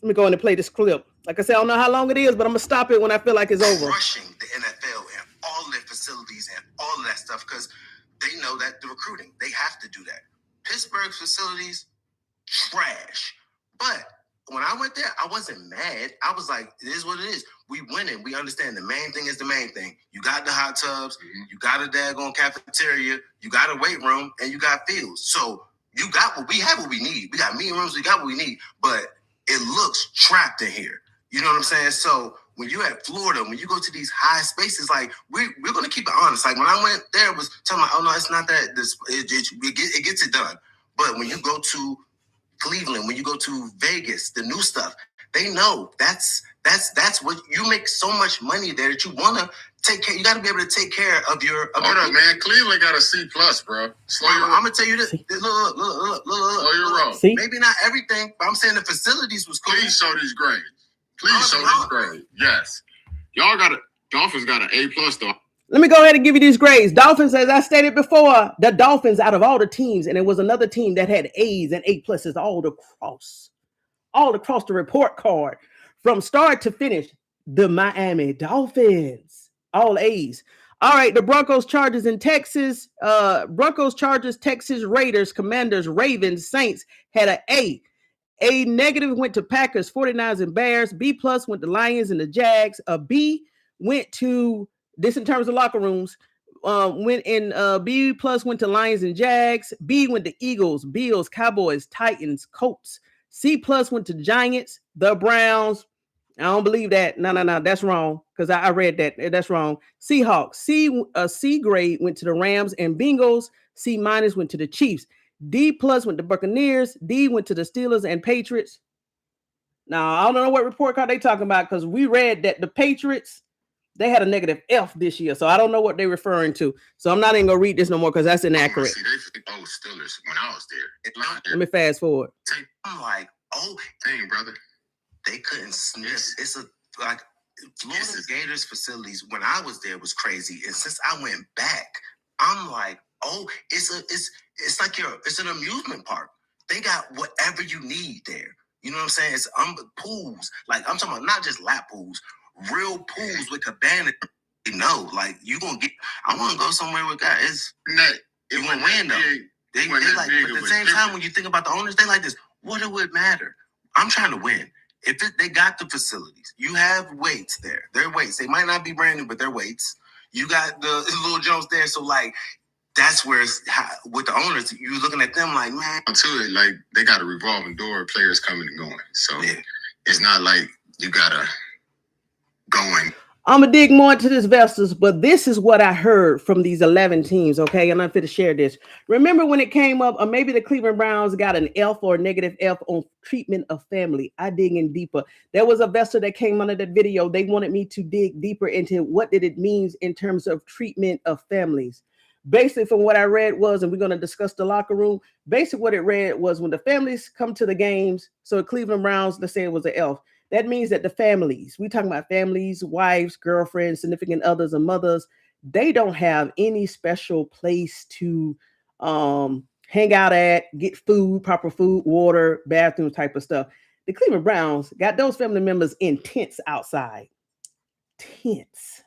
Let me go in and play this clip. Like I said, I don't know how long it is, but I'm gonna stop it when I feel like it's over. Rushing the NFL and all their facilities and all of that stuff because they know that the recruiting, they have to do that. Pittsburgh's facilities, trash. But when I went there, I wasn't mad. I was like, it is what it is. We winning. We understand the main thing is the main thing. You got the hot tubs, you got a daggone cafeteria, you got a weight room, and you got fields. So you got what we have, what we need. We got meeting rooms, we got what we need. But it looks trapped in here. You know what I'm saying? So when you're at Florida, when you go to these high spaces, like we're going to keep it honest. Like when I went there, it was telling me, oh no, it's not that. It gets it done. But when you go to Cleveland, when you go to Vegas, the new stuff, they know that's what you make so much money there that you want to take care. You got to be able to take care of your. Hold up, man. Cleveland got a C+, bro. I'm gonna tell you this. Look. Oh, you're wrong. See? Maybe not everything, but I'm saying the facilities was cool. Please show these grades. Yes. Dolphins got an A+ though. Let me go ahead and give you these grades. Dolphins, as I stated before, the Dolphins out of all the teams, and it was another team that had A's and A+ all across the report card. From start to finish, the Miami Dolphins, all A's. All right, the Broncos, Chargers in Texas. Broncos, Chargers, Texas, Raiders, Commanders, Ravens, Saints had an A. A negative went to Packers, 49ers, and Bears. B+ went to Lions and the Jags. A B went to, this in terms of locker rooms, B+ went to Lions and Jags. B went to Eagles, Bills, Cowboys, Titans, Colts. C+ went to Giants, the Browns. I don't believe that. No, that's wrong because I read that. That's wrong. Seahawks. C grade went to the Rams and Bengals. C- went to the Chiefs. D+ went to Buccaneers. D went to the Steelers and Patriots. Now, I don't know what report card they talking about because we read that the Patriots, they had a negative F this year. So I don't know what they're referring to. So I'm not even going to read this no more because that's inaccurate. See, Steelers when I was there. Let me fast forward. I'm like, thing, brother. They couldn't sniff. It's Florida Gators facilities when I was there was crazy, and since I went back, I'm like, it's like it's an amusement park. They got whatever you need there. You know what I'm saying? It's pools. Like I'm talking about not just lap pools, real pools with cabana. Like you gonna get. I want to go somewhere with guys. You gonna win though. They like, but at the same time, when you think about the owners, they like this. What do it matter? I'm trying to win. They got the facilities, you have weights there. They're weights. They might not be brand new, but they're weights. You got the little jumps there. So like, that's where it's with the owners. You looking at them like, man. To it, like they got a revolving door of players coming and going. So it's not like you gotta going. I'm gonna dig more into this, Vestas, but this is what I heard from these 11 teams, okay? And I'm fit to share this. Remember when it came up, or maybe the Cleveland Browns got an F or a negative F on treatment of family. I dig in deeper. There was a Vestas that came under that video. They wanted me to dig deeper into what did it mean in terms of treatment of families. Basically, from what I read was, and we're going to discuss the locker room, basically what it read was when the families come to the games, so Cleveland Browns, let's say it was an F, that means that the families, we talking about families, wives, girlfriends, significant others, and mothers, they don't have any special place to hang out at, get food, proper food, water, bathroom type of stuff. The Cleveland Browns got those family members in tents outside. Tents.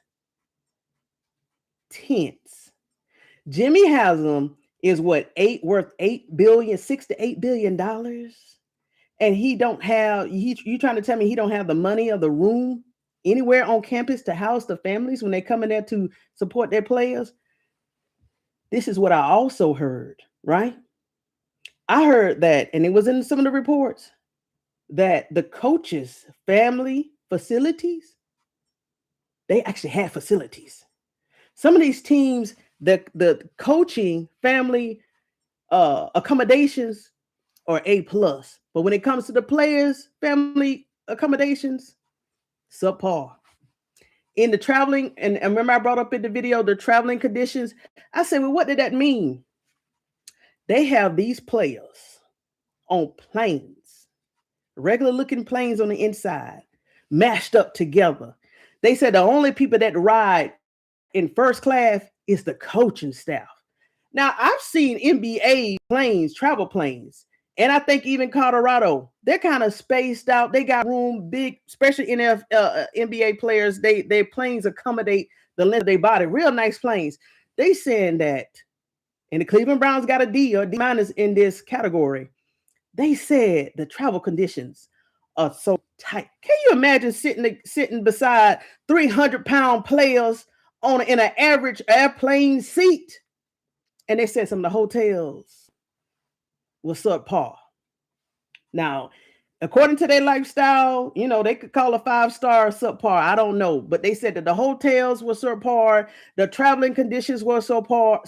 Jimmy Haslam is worth $6 to $8 billion. And he don't have, you trying to tell me he don't have the money or the room anywhere on campus to house the families when they come in there to support their players? This is what I also heard, right? I heard that, and it was in some of the reports, that the coaches' family facilities, they actually had facilities. Some of these teams, the coaching family accommodations are A+. But when it comes to the players' family accommodations, subpar. In the traveling, and remember I brought up in the video, the traveling conditions, I said, well, what did that mean? They have these players on planes, regular looking planes on the inside, mashed up together. They said the only people that ride in first class is the coaching staff. Now, I've seen NBA planes, travel planes, and I think even Colorado, they're kind of spaced out. They got room big, especially NBA players. Their planes accommodate the length of their body. Real nice planes. They saying that, and the Cleveland Browns got a D or D- in this category. They said the travel conditions are so tight. Can you imagine sitting beside 300-pound players in an average airplane seat? And they said some of the hotels was subpar. Now, according to their lifestyle, they could call a 5-star subpar. I don't know, but they said that the hotels were subpar, the traveling conditions were subpar,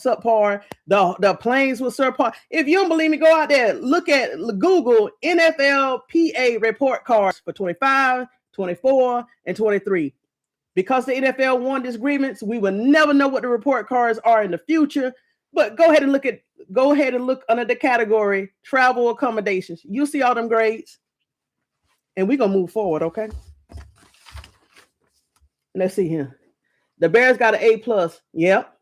the planes were subpar. If you don't believe me, go out there, Google NFLPA report cards for 25, 24, and 23. Because the NFL won disagreements, we will never know what the report cards are in the future. But go ahead and look under the category travel accommodations. You'll see all them grades. And we're gonna move forward, okay? Let's see here. The Bears got an A+. Yep.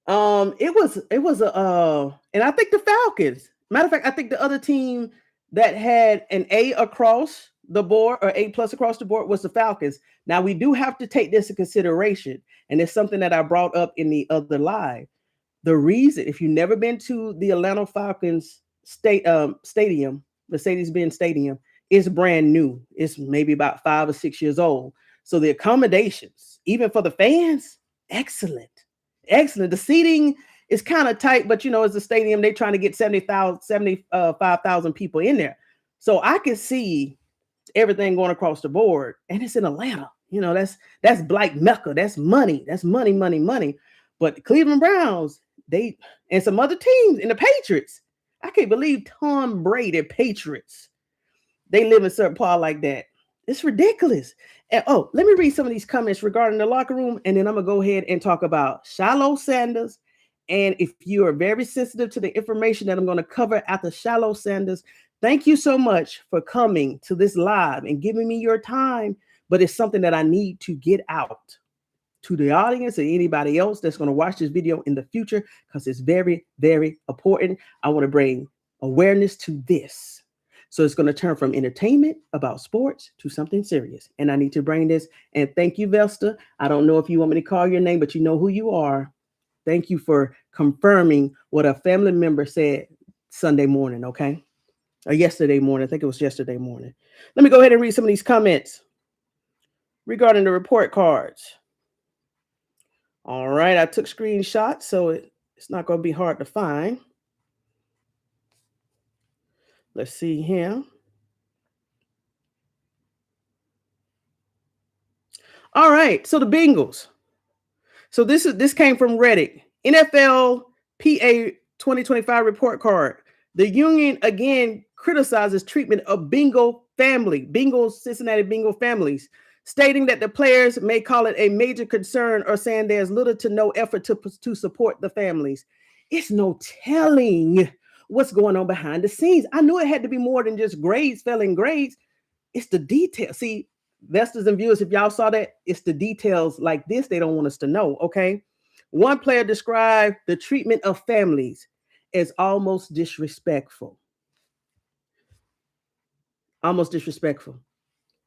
It was and I think the Falcons. Matter of fact, I think the other team that had an A across the board or A+ across the board was the Falcons. Now we do have to take this into consideration, and it's something that I brought up in the other live. The reason, if you've never been to the Atlanta Falcons stadium, Mercedes-Benz Stadium, it's brand new. It's maybe about 5 or 6 years old. So the accommodations, even for the fans, excellent. The seating is kind of tight, but it's a stadium. They're trying to get 75,000 people in there. So I can see everything going across the board, and it's in Atlanta. That's Black Mecca. That's money. That's money. But the Cleveland Browns, and some other teams, and the Patriots, I can't believe Tom Brady, Patriots, they live in subpar like that. It's ridiculous. And let me read some of these comments regarding the locker room, and then I'm gonna go ahead and talk about Shilo Sanders. And if you are very sensitive to the information that I'm going to cover after Shilo Sanders, Thank you so much for coming to this live and giving me your time. But it's something that I need to get out to the audience and anybody else that's going to watch this video in the future, because it's very, very important. I want to bring awareness to this. So it's going to turn from entertainment about sports to something serious. And I need to bring this. And thank you, Vesta. I don't know if you want me to call your name, but you know who you are. Thank you for confirming what a family member said Sunday morning, okay? Or yesterday morning. I think it was yesterday morning. Let me go ahead and read some of these comments regarding the report cards. All right, I took screenshots, so it's not going to be hard to find. Let's see here. All right, so the Bengals. So this came from Reddit. NFLPA 2025 report card. The union again criticizes treatment of Cincinnati Bengal families, stating that the players may call it a major concern or saying there's little to no effort to support the families. It's no telling what's going on behind the scenes. I knew it had to be more than just grades, failing grades. It's the details. See, investors and viewers, if y'all saw that, it's the details like this they don't want us to know, okay? One player described the treatment of families as almost disrespectful. Almost disrespectful.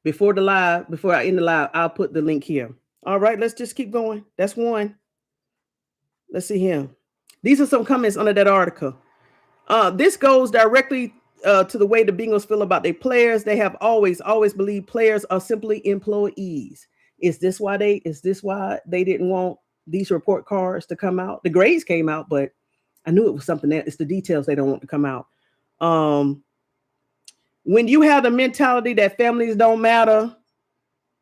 Before I end the live, I'll put the link here. All right, let's just keep going. That's one. Let's see here. These are some comments under that article. This goes directly to the way the Bengals feel about their players. They have always believed players are simply employees. Is this why they didn't want these report cards to come out? The grades came out, but I knew it was something else. It's the details they don't want to come out. When you have the mentality that families don't matter,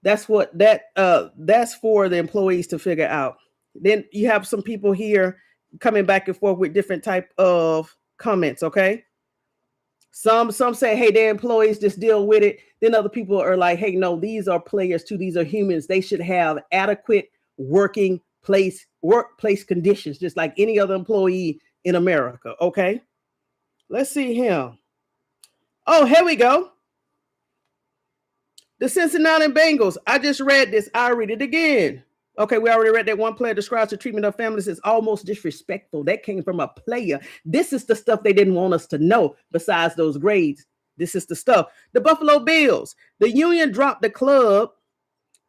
that's for the employees to figure out. Then you have some people here coming back and forth with different type of comments, okay? Some say, hey, they're employees, just deal with it. Then other people are like, hey, no, these are players too. These are humans. They should have adequate workplace conditions, just like any other employee in America, okay? Let's see here. Oh, here we go. The Cincinnati Bengals. I just read this. I'll read it again. Okay, we already read that. One player describes the treatment of families as almost disrespectful. That came from a player. This is the stuff they didn't want us to know besides those grades. This is the stuff. The Buffalo Bills. The union dropped the club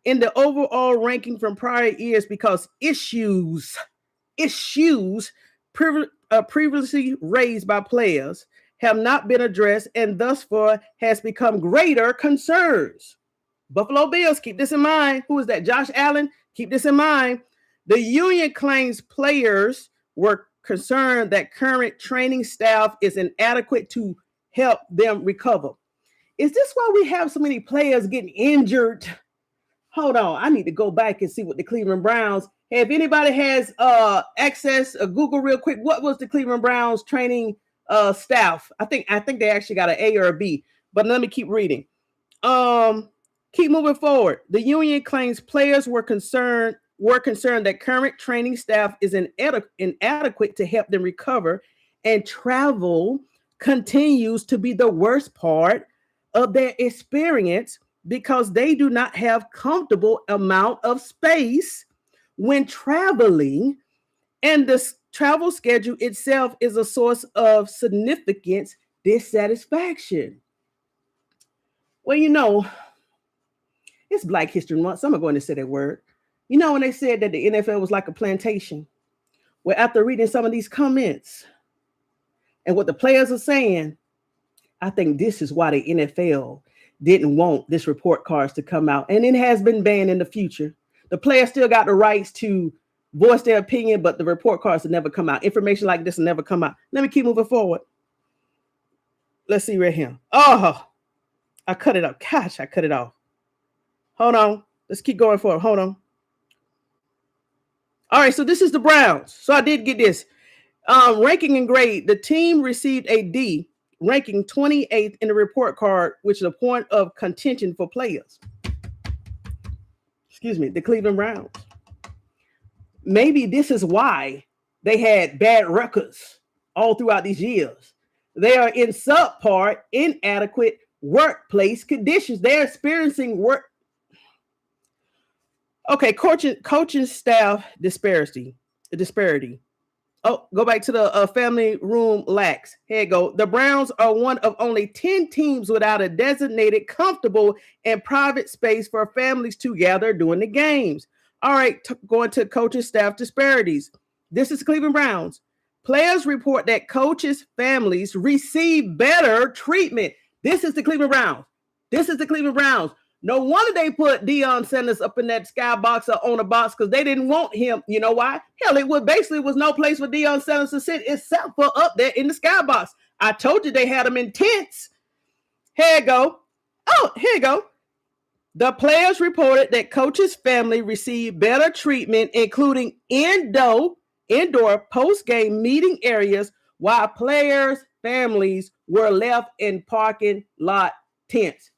in the overall ranking from prior years because issues previously raised by players have not been addressed and thus far has become greater concerns. Buffalo Bills, keep this in mind. Who is that? Josh Allen? Keep this in mind. The union claims players were concerned that current training staff is inadequate to help them recover. Is this why we have so many players getting injured? Hold on. I need to go back and see what the Cleveland Browns. Hey, if anybody has access, Google real quick. What was the Cleveland Browns training staff? I think they actually got an A or a B. But let me keep reading. Keep moving forward. The union claims players were concerned that current training staff is inadequate to help them recover, and travel continues to be the worst part of their experience because they do not have comfortable amount of space when traveling, and the travel schedule itself is a source of significant dissatisfaction. Well, you know, it's Black History Month, so I'm going to say that word. You know, when they said that the NFL was like a plantation, well, after reading some of these comments and what the players are saying, I think this is why the NFL didn't want this report cards to come out. And it has been banned in the future. The players still got the rights to voice their opinion, but the report cards will never come out. Information like this will never come out. Let me keep moving forward. Let's see right here. Oh, I cut it off. Gosh, I cut it off. Hold on. Let's keep going forward. Hold on. All right, so this is the Browns. So I did get this. Ranking and grade. The team received a D, ranking 28th in the report card, which is a point of contention for players. Excuse me, the Cleveland Browns. Maybe this is why they had bad records all throughout these years. They are in subpar, inadequate workplace conditions. They're experiencing coaching staff disparity. Oh, go back to the family room lacks. Here you go. The Browns are one of only 10 teams without a designated, comfortable, and private space for families to gather during the games. All right, going to coaching staff disparities. This is Cleveland Browns. Players report that coaches' families receive better treatment. This is the Cleveland Browns. No wonder they put Deion Sanders up in that skybox or on a box because they didn't want him. You know why? Hell, it was no place for Deion Sanders to sit except for up there in the skybox. I told you they had him in tents. Here you go. Oh, here you go. The players reported that coaches' family received better treatment, including indoor post-game meeting areas, while players' families were left in parking lot tents.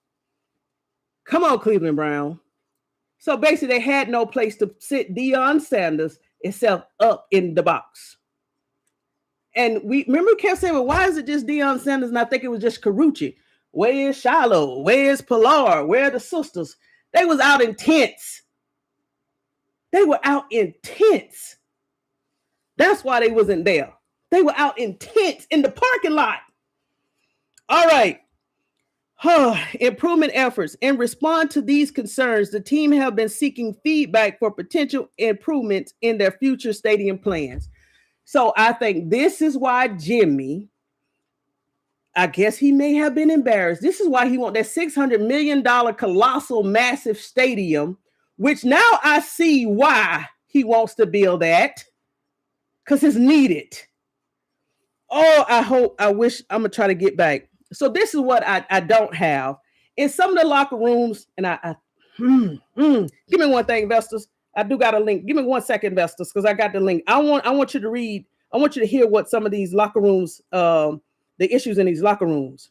Come on, Cleveland Brown. So basically, they had no place to sit Deion Sanders except up in the box. And we kept saying, well, why is it just Deion Sanders? And I think it was just Carucci. Where's Shilo? Where's Pilar? Where are the sisters? They was out in tents. That's why they wasn't there. They were out in tents in the parking lot. All right. Improvement efforts. In response to these concerns, the team have been seeking feedback for potential improvements in their future stadium plans. So I think this is why Jimmy, I guess he may have been embarrassed. This is why he wants that $600 million colossal massive stadium, which now I see why he wants to build that, because it's needed. Oh, I wish I'm going to try to get back. So this is what I don't have. In some of the locker rooms, and give me one thing, investors. I do got a link. Give me 1 second, investors, because I got the link. I want you to read. I want you to hear what some of these locker rooms, the issues in these locker rooms.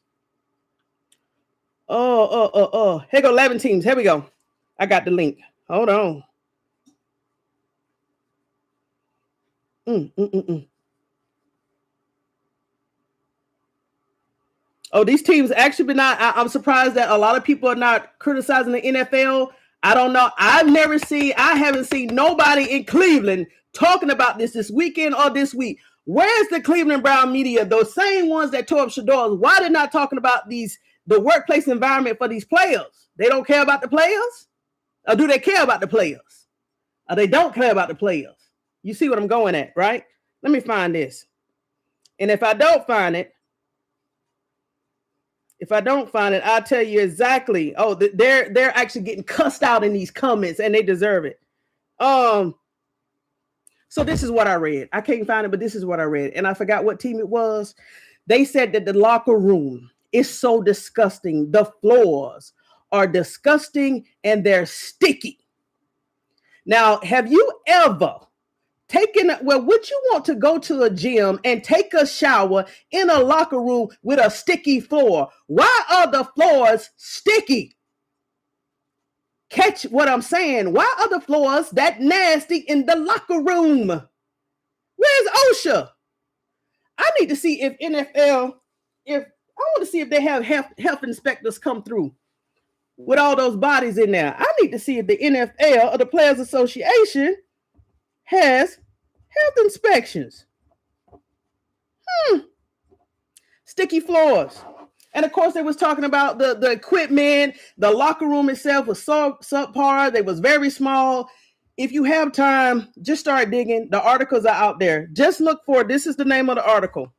Here go 11 teams. Here we go. I got the link. Hold on. Oh, these teams actually been not. I'm surprised that a lot of people are not criticizing the NFL. I don't know. I haven't seen nobody in Cleveland talking about this weekend or this week. Where's the Cleveland Brown media? Those same ones that tore up Shador's. Why they're not talking about the workplace environment for these players? They don't care about the players? Or do they care about the players? Or they don't care about the players? You see what I'm going at, right? Let me find this. And if I don't find it, I'll tell you exactly. Oh, they're actually getting cussed out in these comments, and they deserve it. So this is what I read. I can't find it, but this is what I read, and I forgot what team it was. They said that the locker room is so disgusting. The floors are disgusting, and they're sticky. Now, have you ever would you want to go to a gym and take a shower in a locker room with a sticky floor? Why are the floors sticky? Catch what I'm saying? Why are the floors that nasty in the locker room? Where's OSHA? I need to see if they have health inspectors come through with all those bodies in there. I need to see if the NFL or the Players Association has health inspections. Sticky floors. And of course, they was talking about the equipment. The locker room itself was subpar. They was very small. If you have time, just start digging. The articles are out there. Just look for, this is the name of the article.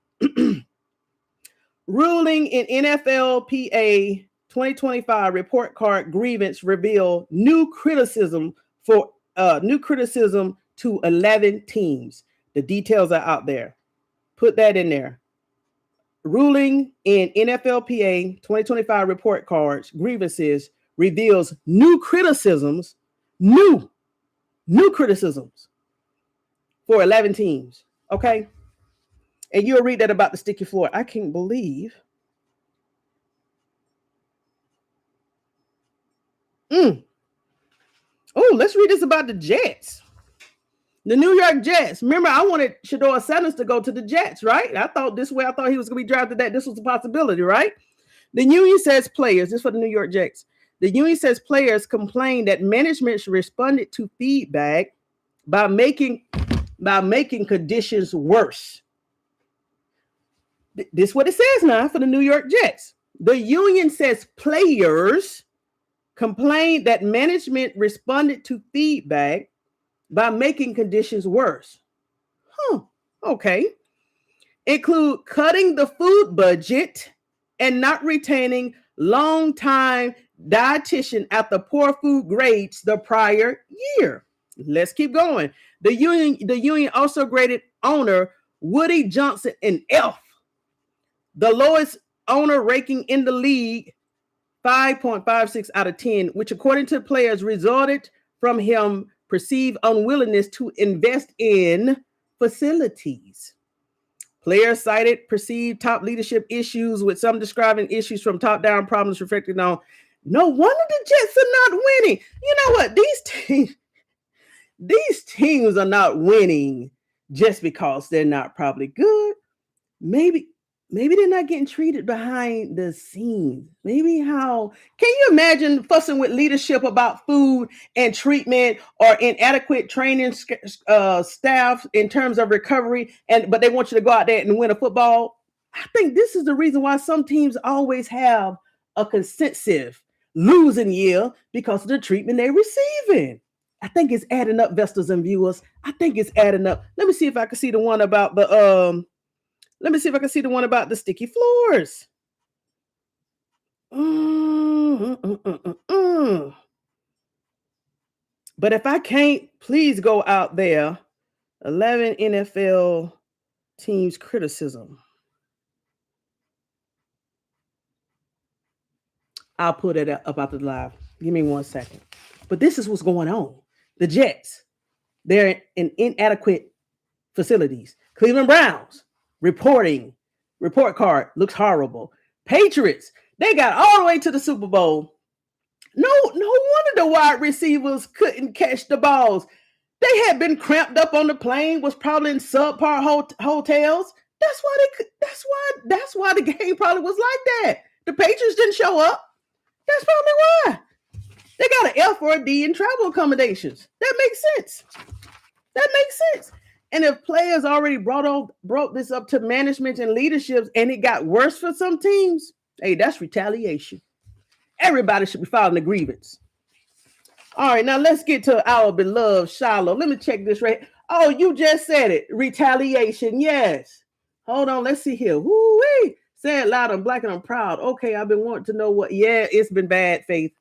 Ruling in NFLPA 2025 report card grievance reveal new criticism to 11 teams. The details are out there. Put that in there. Ruling in NFLPA 2025 report cards grievances reveals new criticisms for 11 teams. Okay. And you'll read that about the sticky floor. I can't believe. Oh, let's read this about the Jets. The New York Jets. Remember, I wanted Shedeur Sanders to go to the Jets, right? I thought he was going to be drafted, that this was a possibility, right? The union says players, this is for the New York Jets. The union says players complained that management responded to feedback by making conditions worse. This is what it says now for the New York Jets. The union says players complained that management responded to feedback by making conditions worse. Okay. Include cutting the food budget and not retaining long-time dietitian after poor food grades the prior year. Let's keep going. The union also graded owner Woody Johnson an F, the lowest owner ranking in the league, 5.56 out of 10, which according to players resulted from him perceived unwillingness to invest in facilities. Players cited perceived top leadership issues, with some describing issues from top-down problems reflected on. No wonder the Jets are not winning. You know what? These teams are not winning just because they're not probably good. Maybe they're not getting treated behind the scenes. Can you imagine fussing with leadership about food and treatment or inadequate training staff in terms of recovery, but they want you to go out there and win a football? I think this is the reason why some teams always have a consecutive losing year, because of the treatment they're receiving. I think it's adding up, investors and viewers. I think it's adding up. Let me see if I can see the one about the sticky floors. But if I can't, please go out there. 11 NFL teams criticism. I'll put it up after the live. Give me 1 second. But this is what's going on. The Jets, they're in inadequate facilities. Cleveland Browns, report card looks horrible. Patriots, they got all the way to the Super Bowl. No wonder the wide receivers couldn't catch the balls. They had been cramped up on the plane, was probably in subpar hotels. That's why the game probably was like that. The Patriots didn't show up. That's probably why. They got an F or a D in travel accommodations. That makes sense. And if players already brought this up to management and leaderships, and it got worse for some teams, hey, that's retaliation. Everybody should be filing a grievance. All right, now let's get to our beloved Shilo. Let me check this right. Oh, you just said it. Retaliation, yes. Hold on, let's see here. Woo-wee. Say it loud, I'm black and I'm proud. Okay, I've been wanting to know what. Yeah, it's been bad, Faith.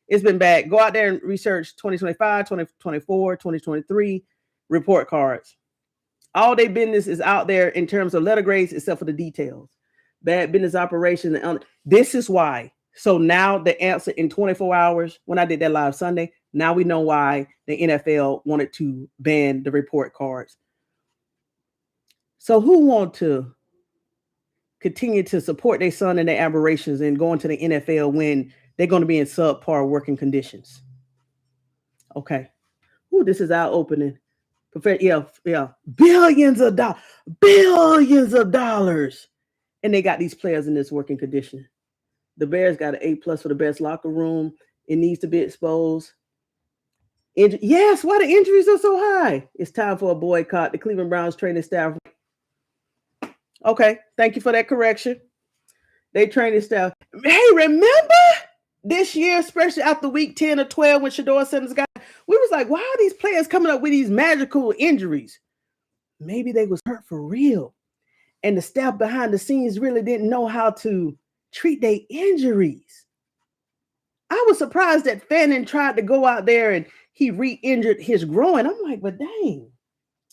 It's been bad. Go out there and research 2025, 2024, 2023 report cards. All their business is out there in terms of letter grades, except for the details. Bad business operation. This is why. So now the answer in 24 hours, when I did that live Sunday, now we know why the NFL wanted to ban the report cards. So who want to continue to support their son and their aberrations and going to the NFL when they're going to be in subpar working conditions? Okay. Ooh, this is our opening. Yeah. Billions of dollars. And they got these players in this working condition. The Bears got an A+ for the best locker room. It needs to be exposed. Yes, why the injuries are so high? It's time for a boycott. The Cleveland Browns training staff. Okay, thank you for that correction. They training staff. Hey, remember this year, especially after week 10 or 12 when Shedeur Sanders got, we was like, why are these players coming up with these magical injuries? Maybe they was hurt for real. And the staff behind the scenes really didn't know how to treat their injuries. I was surprised that Fannin tried to go out there and he re-injured his groin. I'm like, but dang.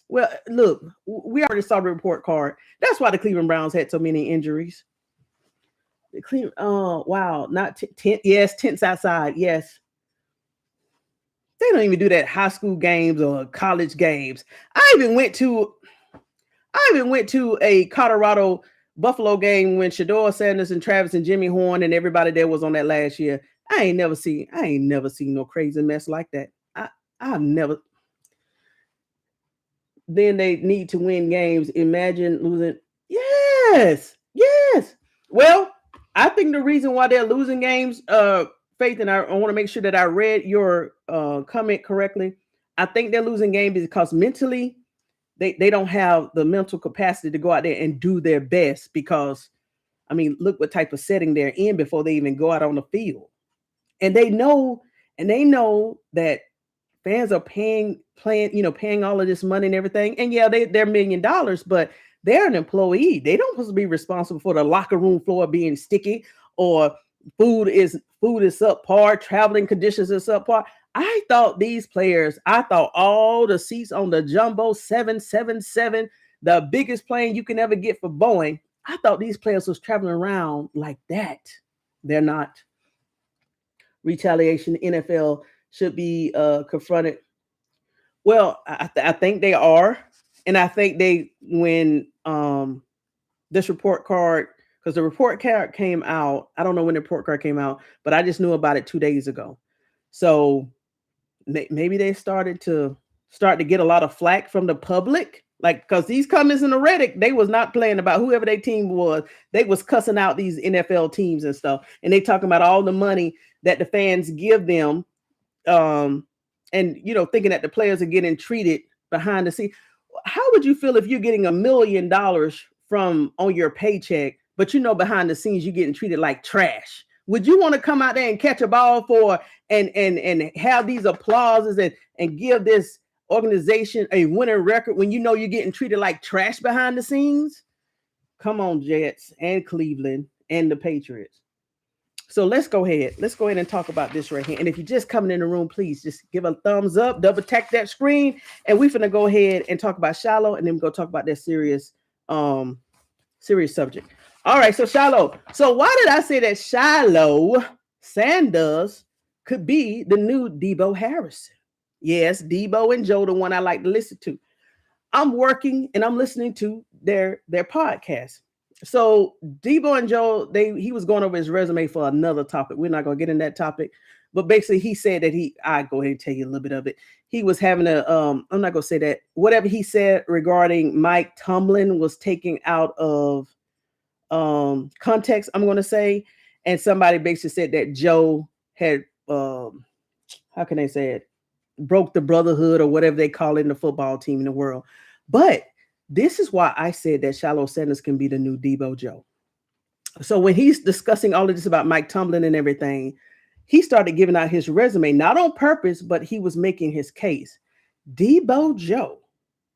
Well, look, we already saw the report card. That's why the Cleveland Browns had so many injuries. The Cleveland, oh, wow. Not tent. Yes, tents outside. Yes. They don't even do that high school games or college games. I even went to a Colorado Buffalo game when Shedeur Sanders and Travis and Jimmy Horn and everybody there was on that last year. I ain't never seen no crazy mess like that. I've never. then they need to win games. Imagine losing. Yes. Well, I think the reason why they're losing games, Faith, and I want to make sure that I read your comment correctly. I think they're losing games because mentally they don't have the mental capacity to go out there and do their best, because I mean, look what type of setting they're in before they even go out on the field. And they know that fans are paying all of this money and everything. And yeah, they're $1 million, but they're an employee. They don't supposed to be responsible for the locker room floor being sticky, or food is subpar, traveling conditions are subpar. I thought all the seats on the jumbo 777, the biggest plane you can ever get for Boeing, I thought these players was traveling around like that. They're not. Retaliation, NFL should be confronted. Well, I think they are. And I think when this report card, because the report card came out, I don't know when the report card came out, but I just knew about it 2 days ago. So maybe they started to get a lot of flack from the public, like, because these comments in the Reddit, they was not playing about whoever their team was. They was cussing out these NFL teams and stuff, and they talking about all the money that the fans give them, and thinking that the players are getting treated behind the scenes. How would you feel if you're getting $1 million from on your paycheck, but behind the scenes you're getting treated like trash? Would you want to come out there and catch a ball for and have these applauses and give this organization a winning record when you're getting treated like trash behind the scenes? Come on, Jets and Cleveland and the Patriots. So let's go ahead and talk about this right here. And if you're just coming in the room, please just give a thumbs up, double tap that screen, and we're gonna go ahead and talk about Shilo, and then we'll go talk about that serious subject. All right, so Shilo. So why did I say that Shilo Sanders could be the new Deebo Harrison? Yes, Deebo&Joe, the one I like to listen to. I'm working and I'm listening to their podcast. So Deebo&Joe, he was going over his resume for another topic. We're not going to get in that topic, but basically he said that I go ahead and tell you a little bit of it. He was having I'm not going to say that. Whatever he said regarding Mike Tomlin was taken out of context, I'm going to say. And somebody basically said that Joe had, how can they say it? Broke the brotherhood or whatever they call it in the football team in the world. But this is why I said that Shilo Sanders can be the new Deebo&Joe. So when he's discussing all of this about Mike Tomlin and everything, he started giving out his resume, not on purpose, but he was making his case. Deebo&Joe,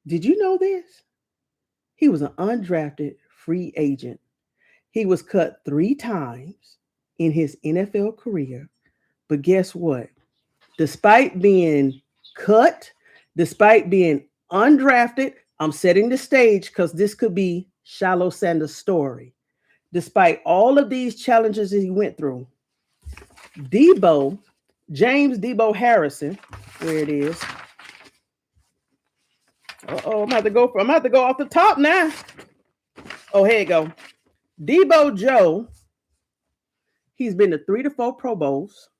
did you know this? He was an undrafted free agent. He was cut 3 times in his NFL career. But guess what? Despite being cut, despite being undrafted, I'm setting the stage because this could be Shilo Sanders' story. Despite all of these challenges that he went through, James Deebo Harrison, where it is. I'm about to go off the top now. Oh, here you go. Deebo&Joe, he's been to 3 to 4 Pro Bowls.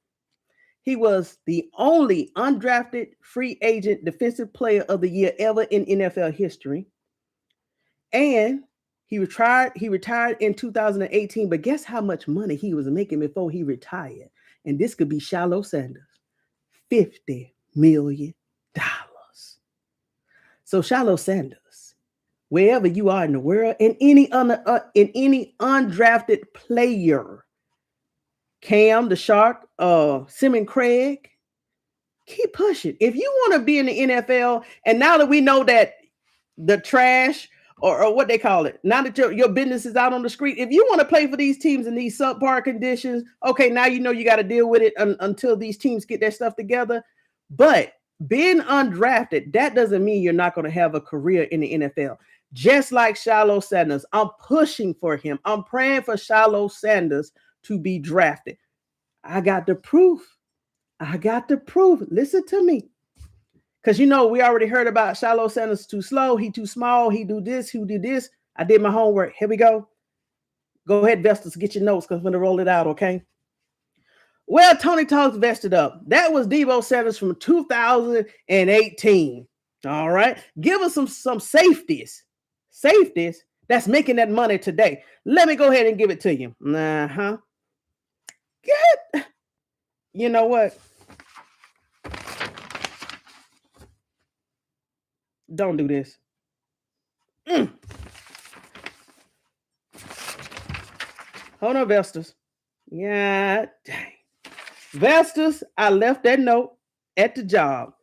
He was the only undrafted free agent defensive player of the year ever in NFL history. And he retired in 2018, but guess how much money he was making before he retired? And this could be Shilo Sanders, $50 million. So Shilo Sanders, wherever you are in the world, and any undrafted player, Cam, the Shark, Simon Craig, keep pushing. If you want to be in the NFL, and now that we know that the trash or what they call it, now that your business is out on the street, if you want to play for these teams in these subpar conditions, okay, now you got to deal with it until these teams get their stuff together. But being undrafted, that doesn't mean you're not going to have a career in the NFL. Just like Shilo Sanders, I'm pushing for him. I'm praying for Shilo Sanders to be drafted. I got the proof. Listen to me. Because we already heard about Shilo Sanders too slow. He too small. He do this. He do this. I did my homework. Here we go. Go ahead, Vestas, get your notes because I'm going to roll it out, okay? Well, Tony Talks Vested Up. That was Deebo Sanders from 2018. All right. Give us some safeties that's making that money today. Let me go ahead and give it to you. Good. You know what? Don't do this. Hold on, Vestas. Yeah, dang. Vestas, I left that note at the job.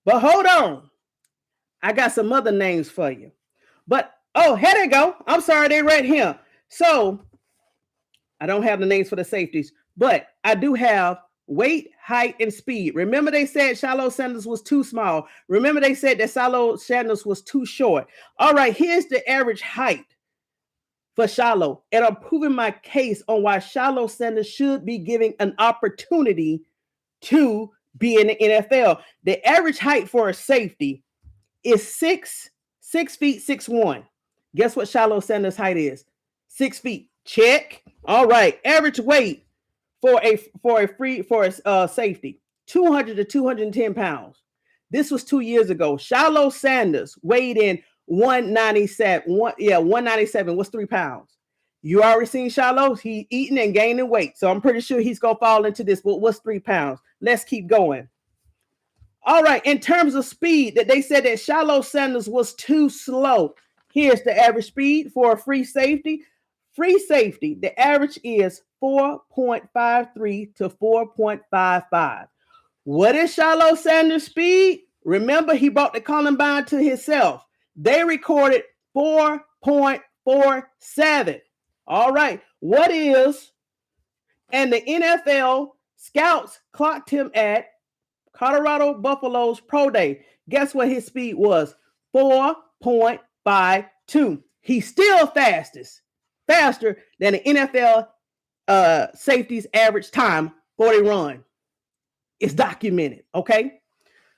But hold on. I got some other names for you. But, oh, here they go. I'm sorry, they're right here. So, I don't have the names for the safeties, but I do have weight, height, and speed. Remember they said Shilo Sanders was too small. Remember they said that Shilo Sanders was too short. All right, here's the average height for Shilo. And I'm proving my case on why Shilo Sanders should be given an opportunity to be in the NFL. The average height for a safety is 6 feet 6'1". Guess what Shilo Sanders' height is? 6 feet. Check. All right. Average weight for a safety, 200 to 210 pounds. This was 2 years ago. Shilo Sanders weighed in 197. 197 was 3 pounds. You already seen Shilo. He's eating and gaining weight. So I'm pretty sure he's going to fall into this. But what's 3 pounds? Let's keep going. All right. In terms of speed, that they said that Shilo Sanders was too slow. Here's the average speed for a free safety. Free safety, the average is 4.53 to 4.55. What is Shilo Sanders' speed? Remember, he brought the Columbine to himself. They recorded 4.47. All right. What is, and the NFL scouts clocked him at Colorado Buffalo's Pro Day. Guess what his speed was? 4.52. He's still faster than the NFL safety's average time for a run. It's documented, okay?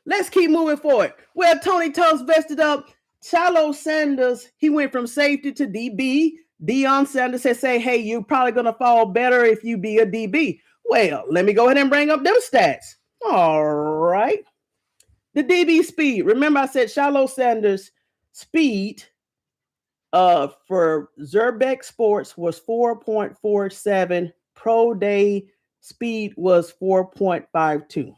Let's keep moving forward. Well, Tony Talks Vested Up. Shilo Sanders, he went from safety to DB. Deion Sanders said, hey, you're probably going to fall better if you be a DB. Well, let me go ahead and bring up them stats. All right. The DB speed. Remember I said Shilo Sanders' speed for Zerbeck Sports was 4.47. Pro Day speed was 4.52.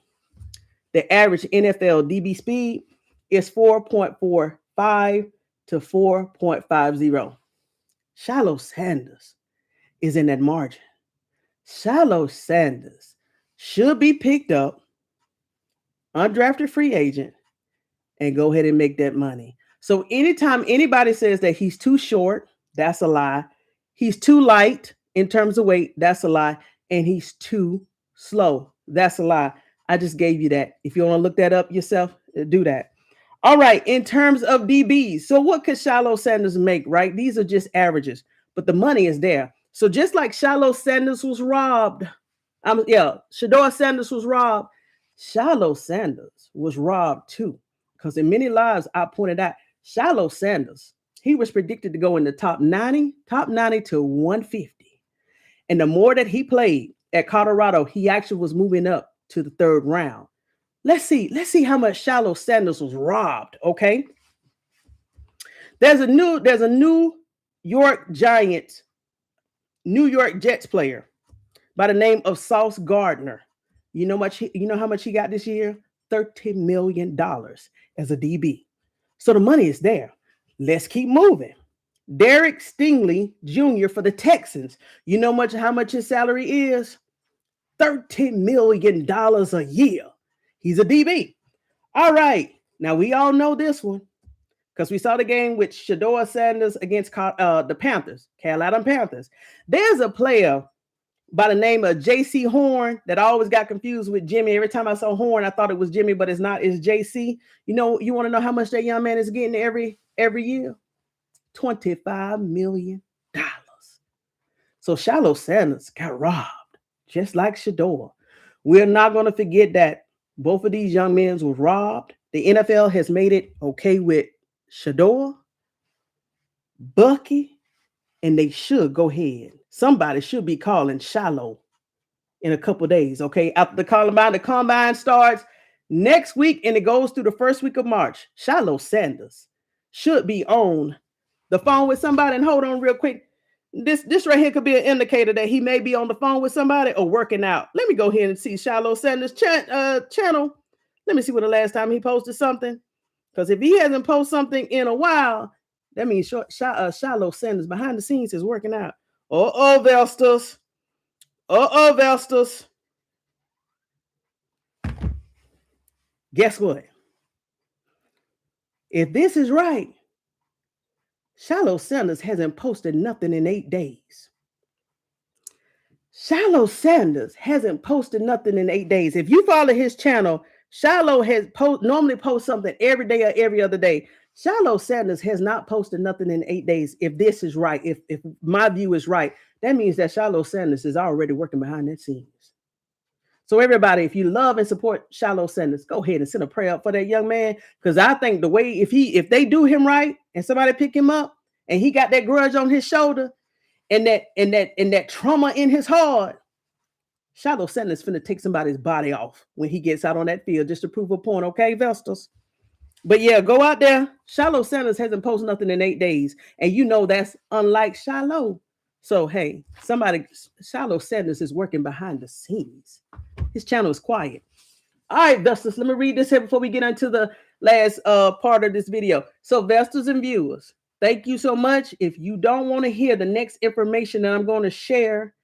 The average NFL DB speed is 4.45 to 4.50. Shilo Sanders is in that margin. Shilo Sanders should be picked up, undrafted free agent, and go ahead and make that money. So anytime anybody says that he's too short, that's a lie. He's too light in terms of weight, that's a lie. And he's too slow, that's a lie. I just gave you that. If you want to look that up yourself, do that. All right, in terms of DBs, so what could Shilo Sanders make, right? These are just averages, but the money is there. So just like Shilo Sanders was robbed, Shedeur Sanders was robbed, Shilo Sanders was robbed too. Because in many lives, I pointed out, Shilo Sanders, he was predicted to go in the top 90 to 150. And the more that he played at Colorado, he actually was moving up to the 3rd round. Let's see how much Shilo Sanders was robbed, okay? There's a New York Jets player by the name of Sauce Gardner. You know how much he got this year? $30 million as a DB. So the money is there. Let's keep moving. Derek Stingley Jr. for the Texans. You know how much his salary is? $13 million a year. He's a DB. All right. Now we all know this one because we saw the game with Shedeur Sanders against the Panthers, Carolina Panthers. There's a player by the name of JC Horn that I always got confused with Jimmy. Every time I saw Horn, I thought it was Jimmy, but it's not. It's JC. You want to know how much that young man is getting every year? $25 million. So Shilo Sanders got robbed, just like Shedeur. We're not going to forget that both of these young men were robbed. The NFL has made it okay with Shedeur, Bucky, and they should go ahead. Somebody should be calling Shilo in a couple days, okay? After the combine starts, Next week, and it goes through the first week of March, Shilo Sanders should be on the phone with somebody. And hold on real quick. This right here could be an indicator that he may be on the phone with somebody or working out. Let me go ahead and see Shilo Sanders' channel. Let me see when the last time he posted something. Because if he hasn't posted something in a while, that means Shilo Sanders behind the scenes is working out. Vestas. Vestas. Guess what? If this is right, Shilo Sanders hasn't posted nothing in 8 days. Shilo Sanders hasn't posted nothing in 8 days. If you follow his channel, Shilo has normally posts something every day or every other day. Shilo Sanders has not posted nothing in 8 days. If this is right, if my view is right, that means that Shilo Sanders is already working behind the scenes. So everybody, if you love and support Shilo Sanders, go ahead and send a prayer up for that young man. Because I think the way if they do him right and somebody pick him up and he got that grudge on his shoulder and that trauma in his heart, Shilo Sanders finna take somebody's body off when he gets out on that field just to prove a point, okay, Vestas? But yeah, go out there. Shilo Sanders hasn't posted nothing in 8 days. And you know that's unlike Shilo. So, hey, Shilo Sanders is working behind the scenes. His channel is quiet. All right, Vestas, let me read this here before we get into the last part of this video. So, Vestas and viewers, thank you so much. If you don't want to hear the next information that I'm going to share,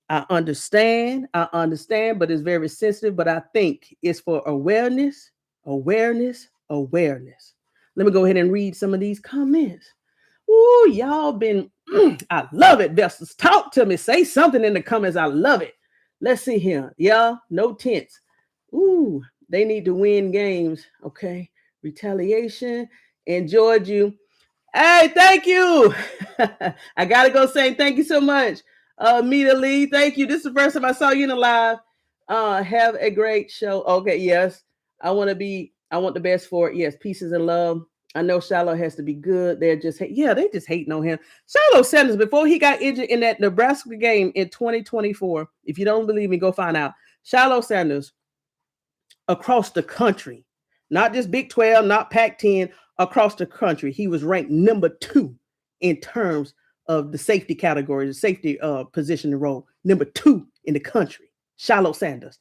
I understand, but it's very sensitive. But I think it's for awareness. Let me go ahead and read some of these comments. Ooh, y'all been, I love it, Vestas. Talk to me. Say something in the comments. I love it. Let's see here. Yeah, no tense. Ooh, they need to win games. Okay. Retaliation. Enjoyed you. Hey, thank you. I got to go say thank you so much. Mita Lee, thank you. This is the first time I saw you in a live. Have a great show. Okay, yes. I want the best for it. Yes, pieces and love. I know Shilo has to be good. They're just, they just hating on him. Shilo Sanders, before he got injured in that Nebraska game in 2024, if you don't believe me, go find out. Shilo Sanders, across the country, not just Big 12, not Pac-10, across the country, he was ranked number 2 in terms of the safety category, the safety position and role, number 2 in the country. Shilo Sanders,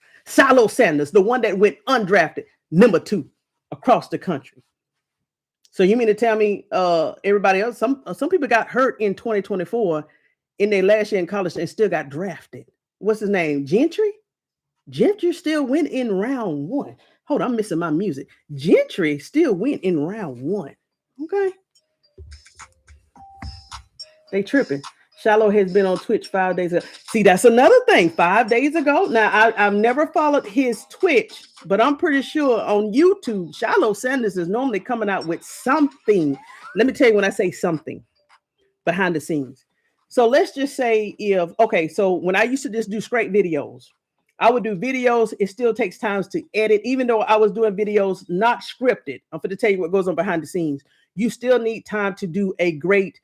the one that went undrafted, number 2 across the country. So you mean to tell me everybody else, some people got hurt in 2024 in their last year in college and still got drafted. What's his name? Gentry? Gentry still went in round 1. Hold on, I'm missing my music. Gentry still went in round 1. Okay. They tripping. Shilo has been on Twitch 5 days ago. See, that's another thing. 5 days ago. Now, I've never followed his Twitch, but I'm pretty sure on YouTube, Shilo Sanders is normally coming out with something. Let me tell you when I say something behind the scenes. So let's just say so when I used to just do straight videos, I would do videos. It still takes time to edit, even though I was doing videos not scripted. I'm going to tell you what goes on behind the scenes. You still need time to do a great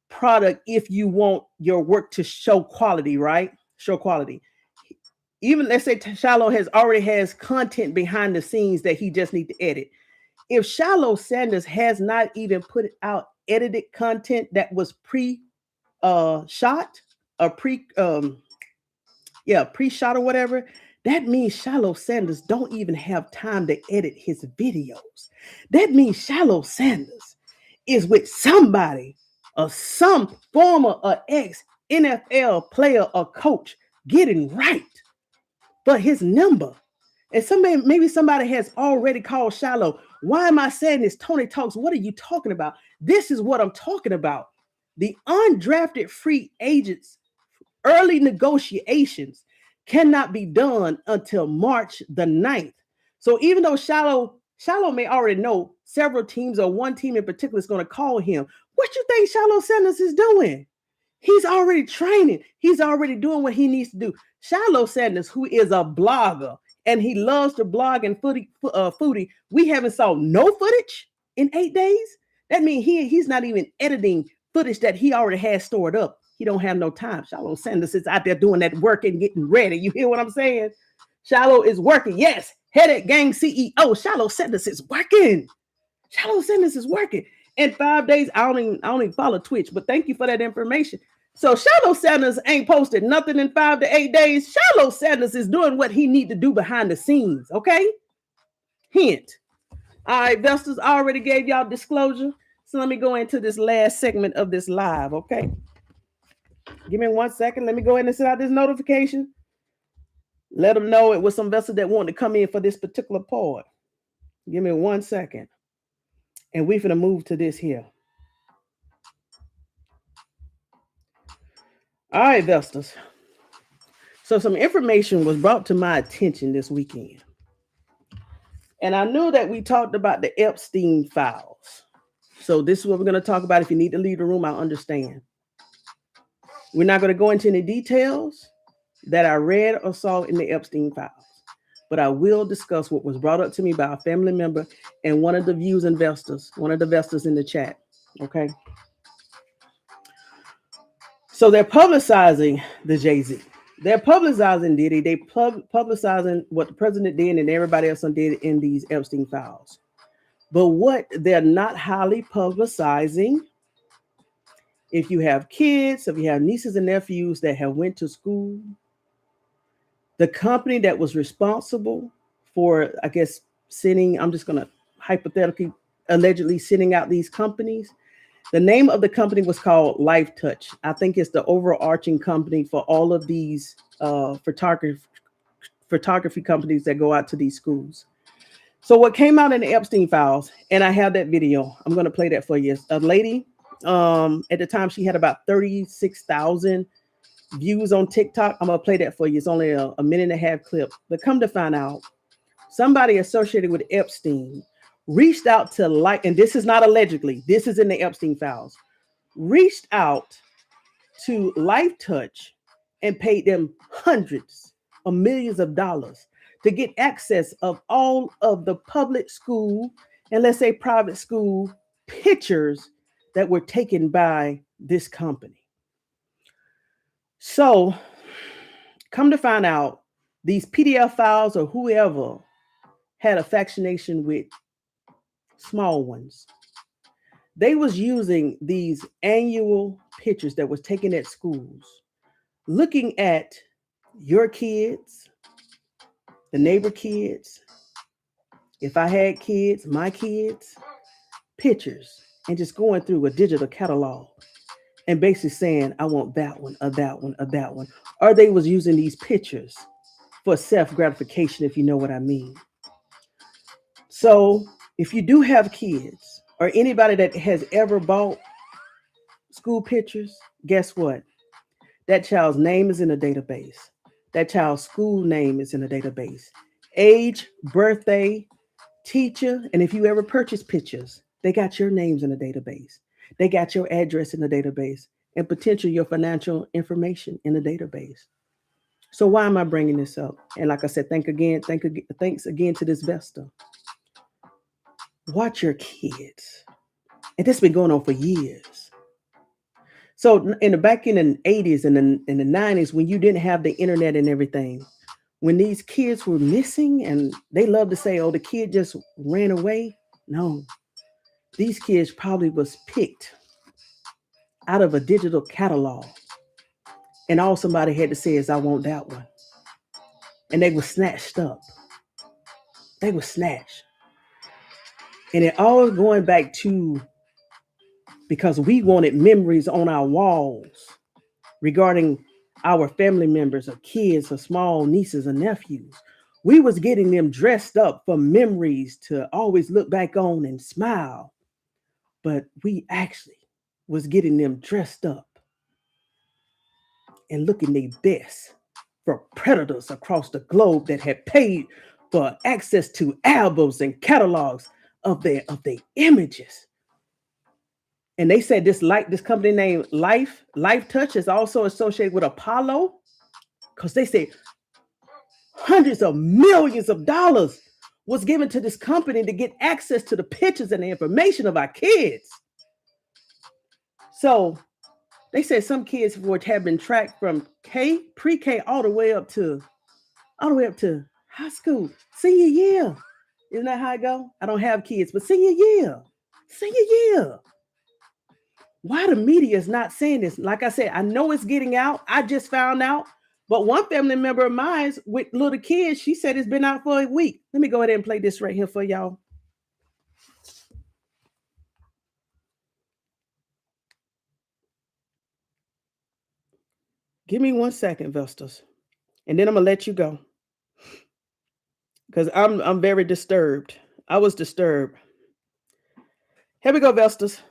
product if you want your work to show quality, right? Show quality. Even let's say Shilo already has content behind the scenes that he just needs to edit. If Shilo Sanders has not even put out edited content that was pre-shot or pre-shot or whatever, that means Shilo Sanders don't even have time to edit his videos. That means Shilo Sanders is with somebody or some former or ex-NFL player or coach getting right for his number. And maybe somebody has already called Shilo. Why am I saying this? Tony Talks, what are you talking about? This is what I'm talking about. The undrafted free agents, early negotiations cannot be done until March the 9th. So even though Shilo may already know several teams or one team in particular is going to call him, what you think Shilo Sanders is doing? He's already training. He's already doing what he needs to do. Shilo Sanders, who is a blogger, and he loves to blog and foodie, we haven't saw no footage in 8 days. That means he's not even editing footage that he already has stored up. He don't have no time. Shilo Sanders is out there doing that work and getting ready. You hear what I'm saying? Shilo is working. Yes, Headache Gang CEO Shilo said this is working. Shilo said this is working. In 5 days, I don't even follow Twitch, but thank you for that information. So Shilo Sanders ain't posted nothing in 5 to 8 days. Shilo Sanders is doing what he need to do behind the scenes, okay? Hint. All right, investors, I already gave y'all disclosure. So let me go into this last segment of this live, okay? Give me 1 second. Let me go ahead and send out this notification. Let them know it was some investors that wanted to come in for this particular part. Give me 1 second. And we're going to move to this here. All right, investors. So some information was brought to my attention this weekend. And I knew that we talked about the Epstein files. So this is what we're going to talk about. If you need to leave the room, I understand. We're not going to go into any details that I read or saw in the Epstein files. But I will discuss what was brought up to me by a family member and one of the investors in the chat. Okay. So they're publicizing the Jay-Z. They're publicizing Diddy. They publicizing what the president did and everybody else did in these Epstein files. But what they're not highly publicizing, if you have kids, if you have nieces and nephews that have went to school, the company that was responsible for, I guess, I'm just going to hypothetically, allegedly sending out these companies. The name of the company was called LifeTouch. I think it's the overarching company for all of these photography companies that go out to these schools. So what came out in the Epstein files, and I have that video. I'm going to play that for you. A lady, at the time, she had about 36,000 views on TikTok. I'm going to play that for you. It's only a minute and a half clip. But come to find out, somebody associated with Epstein reached out to and this is not allegedly, this is in the Epstein files, reached out to LifeTouch and paid them hundreds of millions of dollars to get access of all of the public school and let's say private school pictures that were taken by this company. So come to find out, these PDF files or whoever had a fascination with small ones. They was using these annual pictures that was taken at schools, looking at your kids, the neighbor kids, if I had kids, my kids, pictures, and just going through a digital catalog and basically saying, I want that one, or that one, or that one. Or they was using these pictures for self-gratification, if you know what I mean. So if you do have kids or anybody that has ever bought school pictures, guess what? That child's name is in a database. That child's school name is in a database. Age, birthday, teacher, and if you ever purchase pictures, they got your names in a database. They got your address in the database and potentially your financial information in the database. So why am I bringing this up? And like I said, thanks again to this investor. Watch your kids. And this has been going on for years. So back in the 80s and in the 90s, when you didn't have the internet and everything, when these kids were missing and they love to say, oh, the kid just ran away. No, these kids probably was picked out of a digital catalog. And all somebody had to say is, I want that one. And they were snatched up. They were snatched. And it all going back to, because we wanted memories on our walls regarding our family members or kids or small nieces or nephews. We was getting them dressed up for memories to always look back on and smile. But we actually was getting them dressed up and looking their best for predators across the globe that had paid for access to albums and catalogs of their images. And they said this company named LifeTouch is also associated with Apollo, because they said hundreds of millions of dollars was given to this company to get access to the pictures and the information of our kids. So they said some kids have been tracked from pre-K all the way up to high school, senior year. Isn't that how I go? I don't have kids, but senior year. Why the media is not saying this? Like I said, I know it's getting out. I just found out. But one family member of mine with little kids, she said it's been out for a week. Let me go ahead and play this right here for y'all. Give me 1 second, Vestas. And then I'm going to let you go. Because I'm very disturbed. I was disturbed. Here we go, Vestas.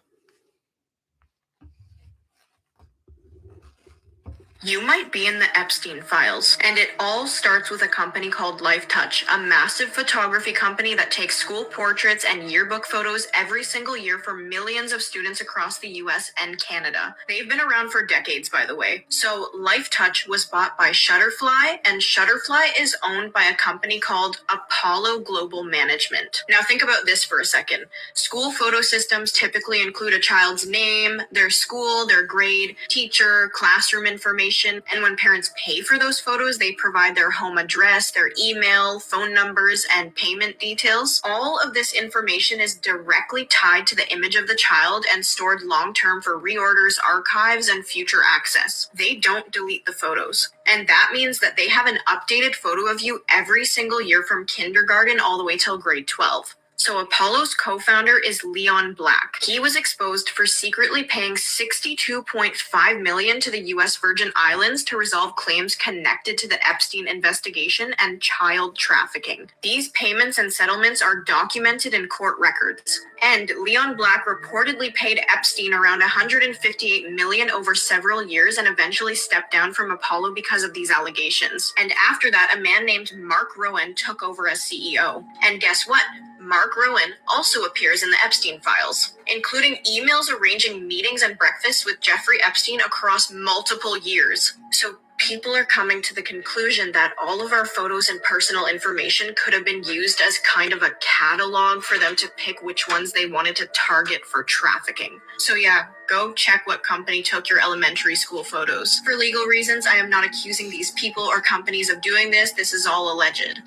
You might be in the Epstein files, and it all starts with a company called LifeTouch, a massive photography company that takes school portraits and yearbook photos every single year for millions of students across the US and Canada. They've been around for decades, by the way. So LifeTouch was bought by Shutterfly, and Shutterfly is owned by a company called Apollo Global Management. Now think about this for a second. School photo systems typically include a child's name, their school, their grade, teacher, classroom information, and when parents pay for those photos, they provide their home address, their email, phone numbers, and payment details. All of this information is directly tied to the image of the child and stored long-term for reorders, archives, and future access. They don't delete the photos. And that means that they have an updated photo of you every single year from kindergarten all the way till grade 12. So Apollo's co-founder is Leon Black. He was exposed for secretly paying $62.5 million to the U.S. Virgin Islands to resolve claims connected to the Epstein investigation and child trafficking. These payments and settlements are documented in court records. And Leon Black reportedly paid Epstein around $158 million over several years and eventually stepped down from Apollo because of these allegations. And after that, a man named Mark Rowan took over as CEO. And guess what? Mark Rowan also appears in the Epstein files, including emails arranging meetings and breakfasts with Jeffrey Epstein across multiple years. So people are coming to the conclusion that all of our photos and personal information could have been used as kind of a catalog for them to pick which ones they wanted to target for trafficking. So yeah, go check what company took your elementary school photos. For legal reasons, I am not accusing these people or companies of doing this. This is all alleged.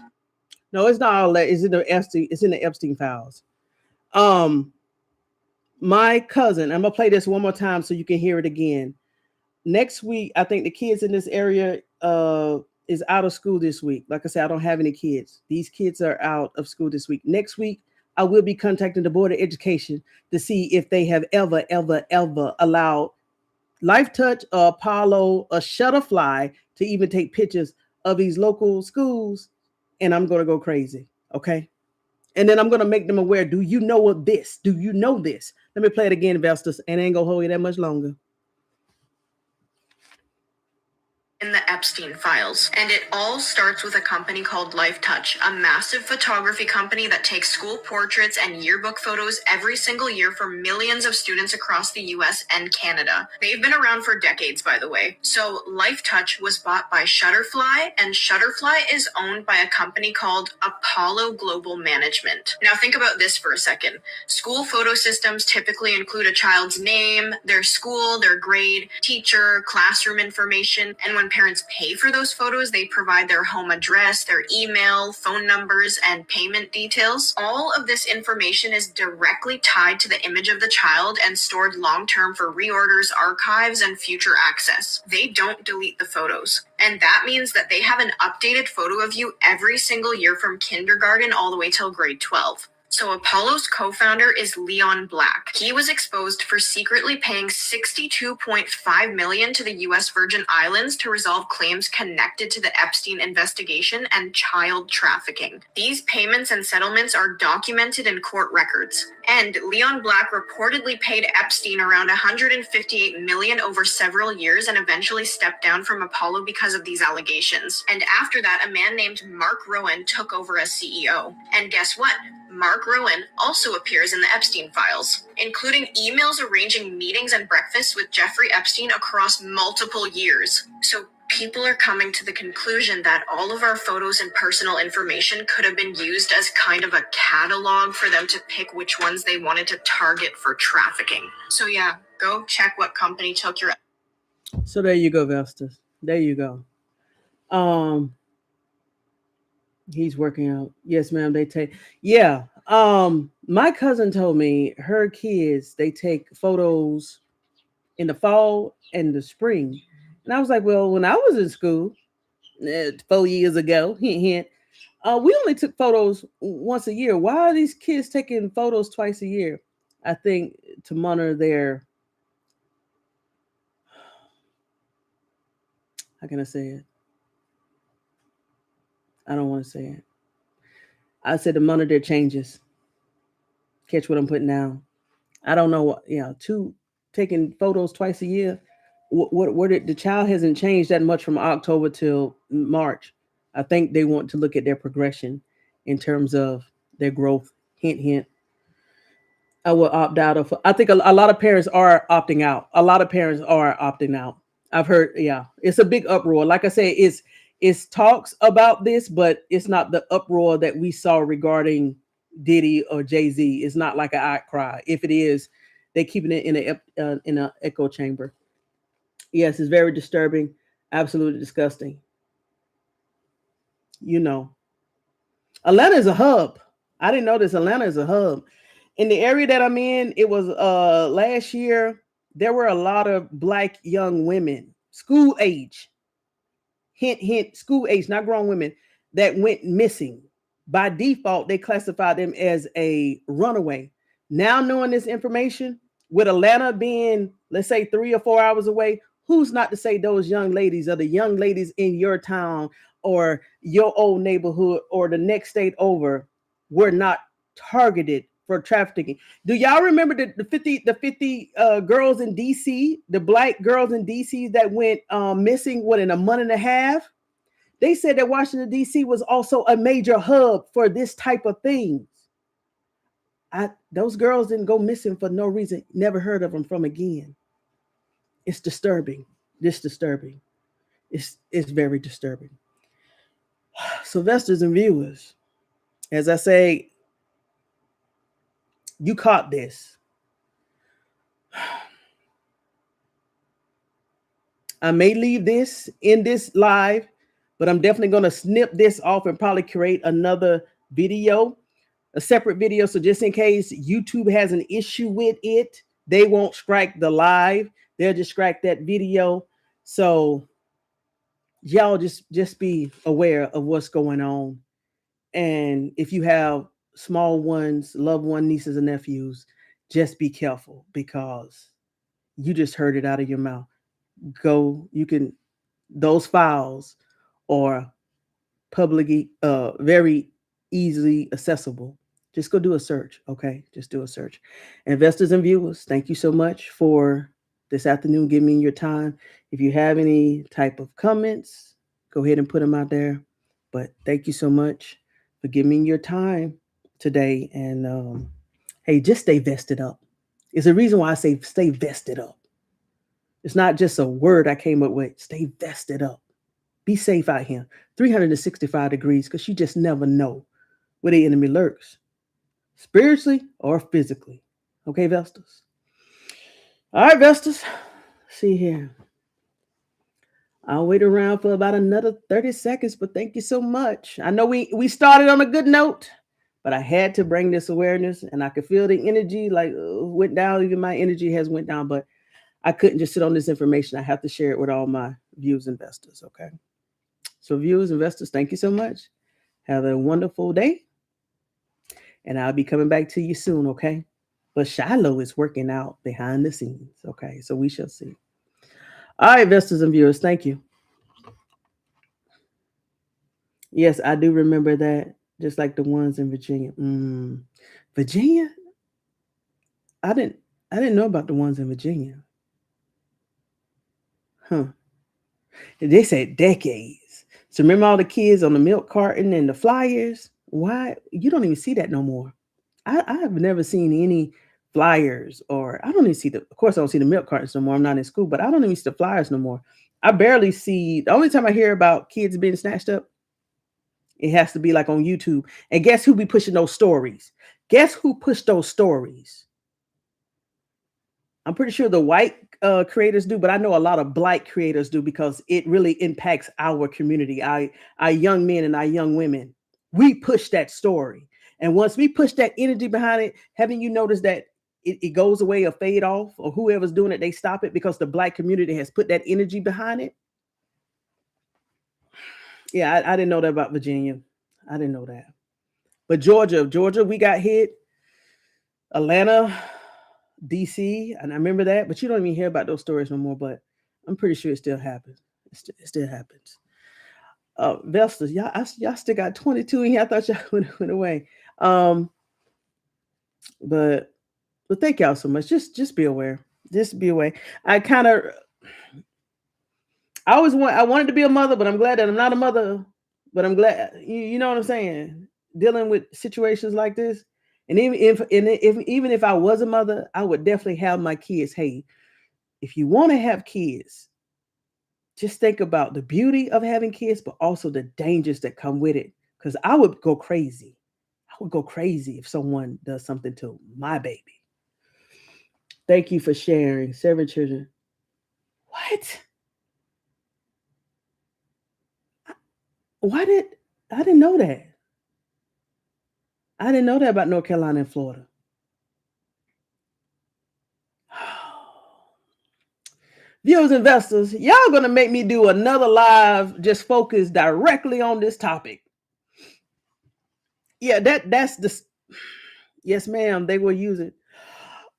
No, it's not all that. It's in the Epstein files. My cousin, I'm gonna play this one more time so you can hear it again. Next week, I think the kids in this area is out of school this week. Like I said, I don't have any kids. These kids are out of school this week. Next week, I will be contacting the Board of Education to see if they have ever allowed LifeTouch or Apollo or Shutterfly to even take pictures of these local schools. And I'm going to go crazy. Okay. And then I'm going to make them aware. Do you know of this? Do you know this? Let me play it again, investors, and I ain't going to hold you that much longer. In the Epstein files, and it all starts with a company called LifeTouch, a massive photography company that takes school portraits and yearbook photos every single year for millions of students across the US and Canada. They've been around for decades, by the way. So LifeTouch was bought by Shutterfly, and Shutterfly is owned by a company called Apollo Global Management. Now think about this for a second. School photo systems typically include a child's name, their school, their grade, teacher, classroom information, and when parents pay for those photos, they provide their home address, their email, phone numbers, and payment details. All of this information is directly tied to the image of the child and stored long-term for reorders, archives, and future access. They don't delete the photos. And that means that they have an updated photo of you every single year from kindergarten all the way till grade 12. So Apollo's co-founder is Leon Black. He was exposed for secretly paying $62.5 million to the U.S. Virgin Islands to resolve claims connected to the Epstein investigation and child trafficking. These payments and settlements are documented in court records. And Leon Black reportedly paid Epstein around $158 million over several years and eventually stepped down from Apollo because of these allegations. And after that, a man named Mark Rowan took over as CEO. And guess what? Mark Rowan also appears in the Epstein files, including emails arranging meetings and breakfasts with Jeffrey Epstein across multiple years. So people are coming to the conclusion that all of our photos and personal information could have been used as kind of a catalog for them to pick which ones they wanted to target for trafficking. So yeah, go check what company took your... So there you go, Vestas. There you go. He's working out. Yes, ma'am. They take. Yeah. My cousin told me her kids they take photos in the fall and the spring, and I was like, well, when I was in school, 4 years ago, hint hint, we only took photos once a year. Why are these kids taking photos twice a year? I think to monitor their, how can I say it? I don't want to say it. I said to monitor their changes. Catch what I'm putting down. I don't know what, two taking photos twice a year. What did the child hasn't changed that much from October till March. I think they want to look at their progression in terms of their growth. Hint, hint. I will opt out of. I think a lot of parents are opting out. A lot of parents are opting out. I've heard. Yeah, it's a big uproar. Like I said, it's talks about this, but it's not the uproar that we saw regarding Diddy or Jay-Z. It's not like an outcry. If it is, they're keeping it in a echo chamber. Yes, it's very disturbing. Absolutely disgusting. You know, Atlanta is a hub. I didn't know this. Atlanta is a hub. In the area that I'm in, it was last year, there were a lot of black young women, school age, hint, hint, school age, not grown women, that went missing. By default, they classified them as a runaway. Now, knowing this information, with Atlanta being, let's say, 3 or 4 hours away, who's not to say those young ladies are the young ladies in your town or your old neighborhood or the next state over were not targeted for trafficking? Do y'all remember the 50 girls in DC, the black girls in DC that went missing in a month and a half? They said that Washington DC was also a major hub for this type of things. Those girls didn't go missing for no reason. Never heard of them from again. It's disturbing. It's disturbing. It's very disturbing. Sylvesters and viewers, as I say, you caught this. I may leave this in this live, but I'm definitely going to snip this off and probably create another video, a separate video. So just in case YouTube has an issue with it, they won't strike the live. They'll just strike that video. So y'all just be aware of what's going on. And if you have small ones, loved one, nieces and nephews, just be careful because you just heard it out of your mouth. Those files are publicly, very easily accessible. Just go do a search, okay? Just do a search. Investors and viewers, thank you so much for this afternoon. Give me your time. If you have any type of comments, go ahead and put them out there. But thank you so much for giving me your time today. And hey, just stay vested up. It's a reason why I say stay vested up. It's not just a word I came up with. Stay vested up. Be safe out here. 365 degrees, because you just never know where the enemy lurks, spiritually or physically. Okay, Vestas? All right, Vestas. See here. I'll wait around for about another 30 seconds, but thank you so much. I know we started on a good note, but I had to bring this awareness, and I could feel the energy went down. Even my energy has went down, but I couldn't just sit on this information. I have to share it with all my viewers, investors, okay? So viewers, investors, thank you so much. Have a wonderful day. And I'll be coming back to you soon, okay? But Shilo is working out behind the scenes, okay? So we shall see. All right, investors and viewers, thank you. Yes, I do remember that, just like the ones in Virginia. Virginia? I didn't know about the ones in Virginia. Huh. They said decades. So remember all the kids on the milk carton and the flyers? Why? You don't even see that no more. I have never seen any flyers, or I don't even see of course I don't see the milk cartons no more. I'm not in school, but I don't even see the flyers no more. I barely see, the only time I hear about kids being snatched up, it has to be like on YouTube. And guess who be pushing those stories? Guess who pushed those stories? I'm pretty sure the white creators do, but I know a lot of black creators do because it really impacts our community, our young men and our young women. We push that story. And once we push that energy behind it, haven't you noticed that it goes away or fade off, or whoever's doing it, they stop it because the Black community has put that energy behind it? Yeah, I didn't know that about Virginia. I didn't know that. But Georgia, we got hit. Atlanta, DC, and I remember that, but you don't even hear about those stories no more, but I'm pretty sure it still happens. It still happens. Vestas, y'all still got 22 in here. I thought y'all went away. But thank y'all so much. Just be aware. Just be aware. I wanted to be a mother, but I'm glad that I'm not a mother. But I'm glad, you know what I'm saying? Dealing with situations like this. And even if I was a mother, I would definitely have my kids. Hey, if you want to have kids, just think about the beauty of having kids, but also the dangers that come with it. Because I would go crazy. I would go crazy if someone does something to my baby. Thank you for sharing. 7 children. What? I didn't know that. I didn't know that about North Carolina and Florida. Viewers, investors, y'all gonna make me do another live just focused directly on this topic. Yeah, that's the. Yes, ma'am. They will use it.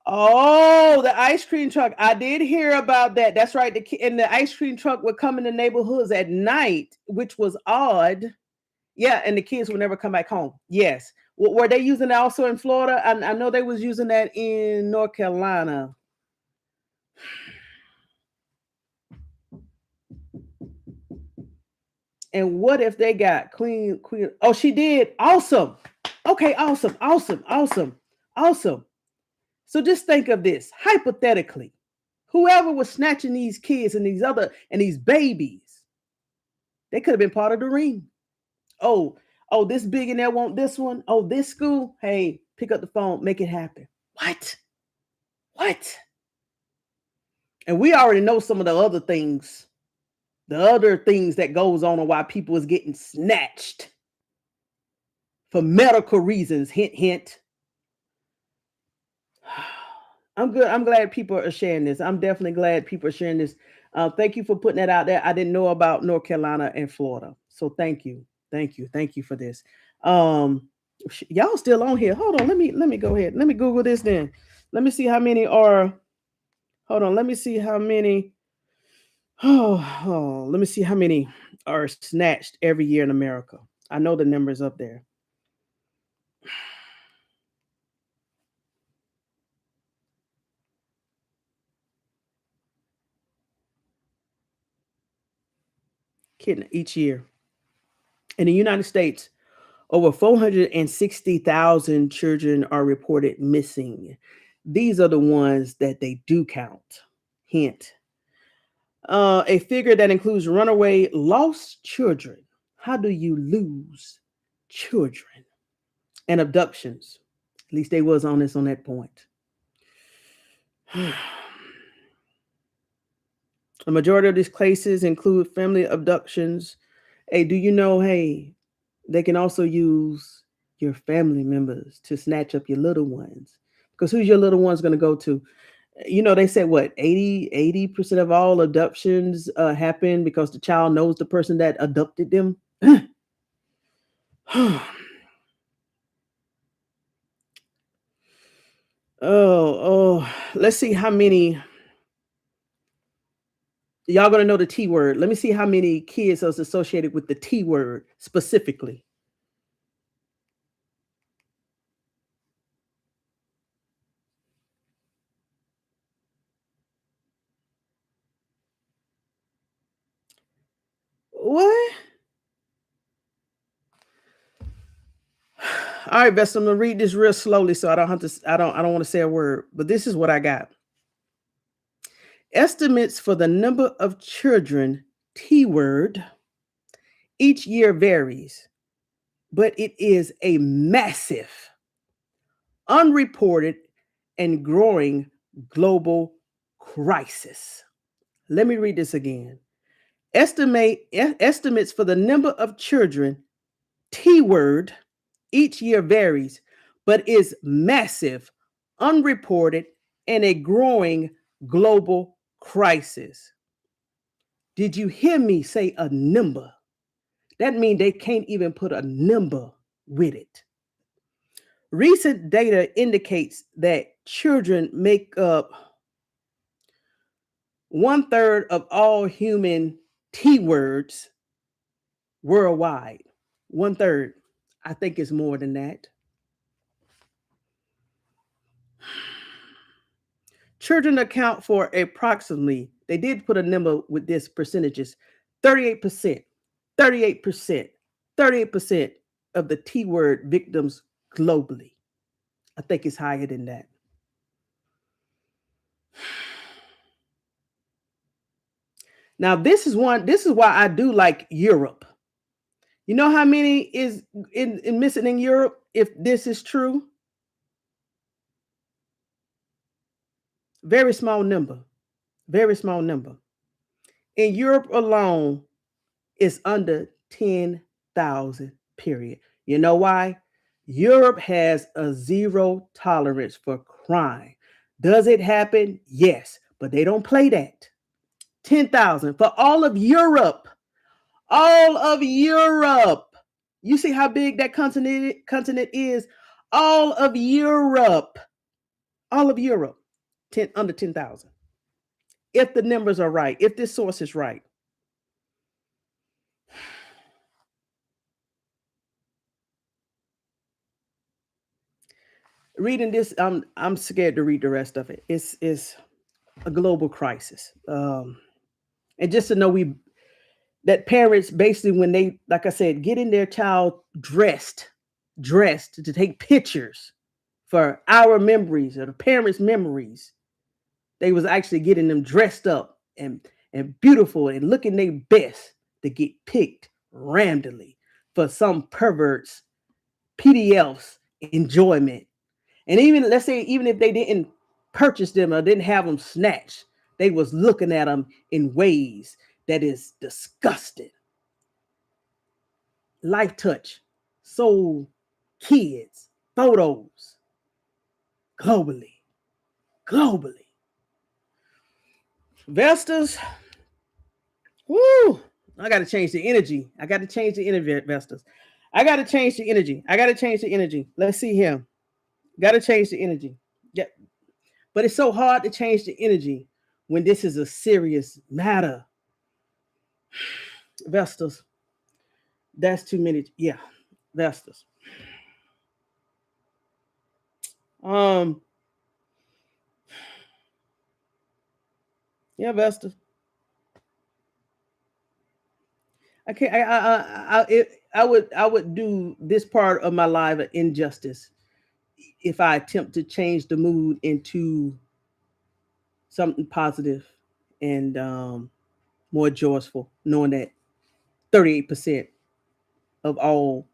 Oh, the ice cream truck. I did hear about that. That's right. And the ice cream truck would come in the neighborhoods at night, which was odd. Yeah, and the kids would never come back home. Yes. Were they using that also in Florida? I know they was using that in North Carolina. And what if they got Queen? Oh, she did. Awesome. Okay, awesome. So just think of this. Hypothetically, whoever was snatching these kids and these babies, they could have been part of the ring. Oh, this billionaire want this one. Oh, this school. Hey, pick up the phone, make it happen. What? And we already know some of the other things that goes on and why people is getting snatched for medical reasons. Hint, hint. I'm good. I'm glad people are sharing this. I'm definitely glad people are sharing this. Thank you for putting that out there. I didn't know about North Carolina and Florida. So thank you for this. Y'all still on here. Hold on. Let me go ahead. Let me Google this then. Let me see how many are. Hold on. Let me see how many. Let me see how many are snatched every year in America. I know the numbers up there. Kidding, each year. In the United States, over 460,000 children are reported missing. These are the ones that they do count. Hint. A figure that includes runaway lost children. How do you lose children? And abductions. At least they was honest on that point. A majority of these cases include family abductions. Hey, do you know, they can also use your family members to snatch up your little ones. Because who's your little ones going to go to? You know, they said what, 80% of all abductions happen because the child knows the person that abducted them. Let's see how many. Y'all gonna know the T word. Let me see how many kids are associated with the T word specifically. What? All right, Best. I'm gonna read this real slowly so I don't have to. I don't want to say a word, but this is what I got. Estimates for the number of children, T word, each year varies, but it is a massive, unreported, and growing global crisis. Let me read this again. Estimates for the number of children, T word each year varies, but is massive, unreported, and a growing global crisis. Did you hear me say a number? That means they can't even put a number with it. Recent data indicates that children make up 1/3 of all human T words worldwide. 1/3. I think it's more than that. Children account for approximately, they did put a number with this percentages, 38%, 38%, 38% of the T word victims globally. I think it's higher than that. Now, this is why I do like Europe. You know how many is in missing in Europe if this is true? Very small number. Very small number. In Europe alone, it's under 10,000, period. You know why? Europe has a zero tolerance for crime. Does it happen? Yes, but they don't play that. 10,000 for all of Europe. All of Europe. You see how big that continent is? All of Europe. All of Europe. Under 10,000. If the numbers are right, if this source is right. Reading this, I'm scared to read the rest of it. It's a global crisis. And just to know that parents basically, when they, like I said, getting their child dressed to take pictures for our memories or the parents' memories, they was actually getting them dressed up and beautiful and looking their best to get picked randomly for some perverts, PDFs enjoyment. And even, let's say, even if they didn't purchase them or didn't have them snatched, they was looking at them in ways that is disgusting. LifeTouch sold kids photos globally. Investors, woo! I got to change the energy. Investors. I got to change the energy. Let's see here. Got to change the energy. Yeah. But it's so hard to change the energy when this is a serious matter. Investors. That's too many. Yeah. Investors. Yeah, investors. I would do this part of my life an injustice if I attempt to change the mood into something positive and more joyful, knowing that 38% of all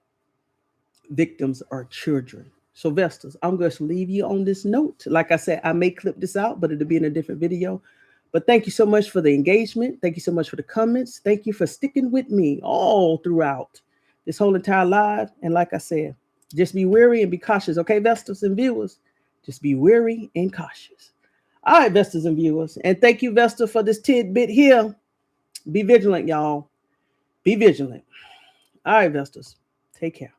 victims are children. So, investors, I'm going to leave you on this note. Like I said, I may clip this out, but it'll be in a different video. But thank you so much for the engagement. Thank you so much for the comments. Thank you for sticking with me all throughout this whole entire live. And like I said, just be wary and be cautious. Okay, investors and viewers, just be wary and cautious. All right, investors and viewers. And thank you, investor, for this tidbit here. Be vigilant, y'all. Be vigilant. All right, investors. Take care.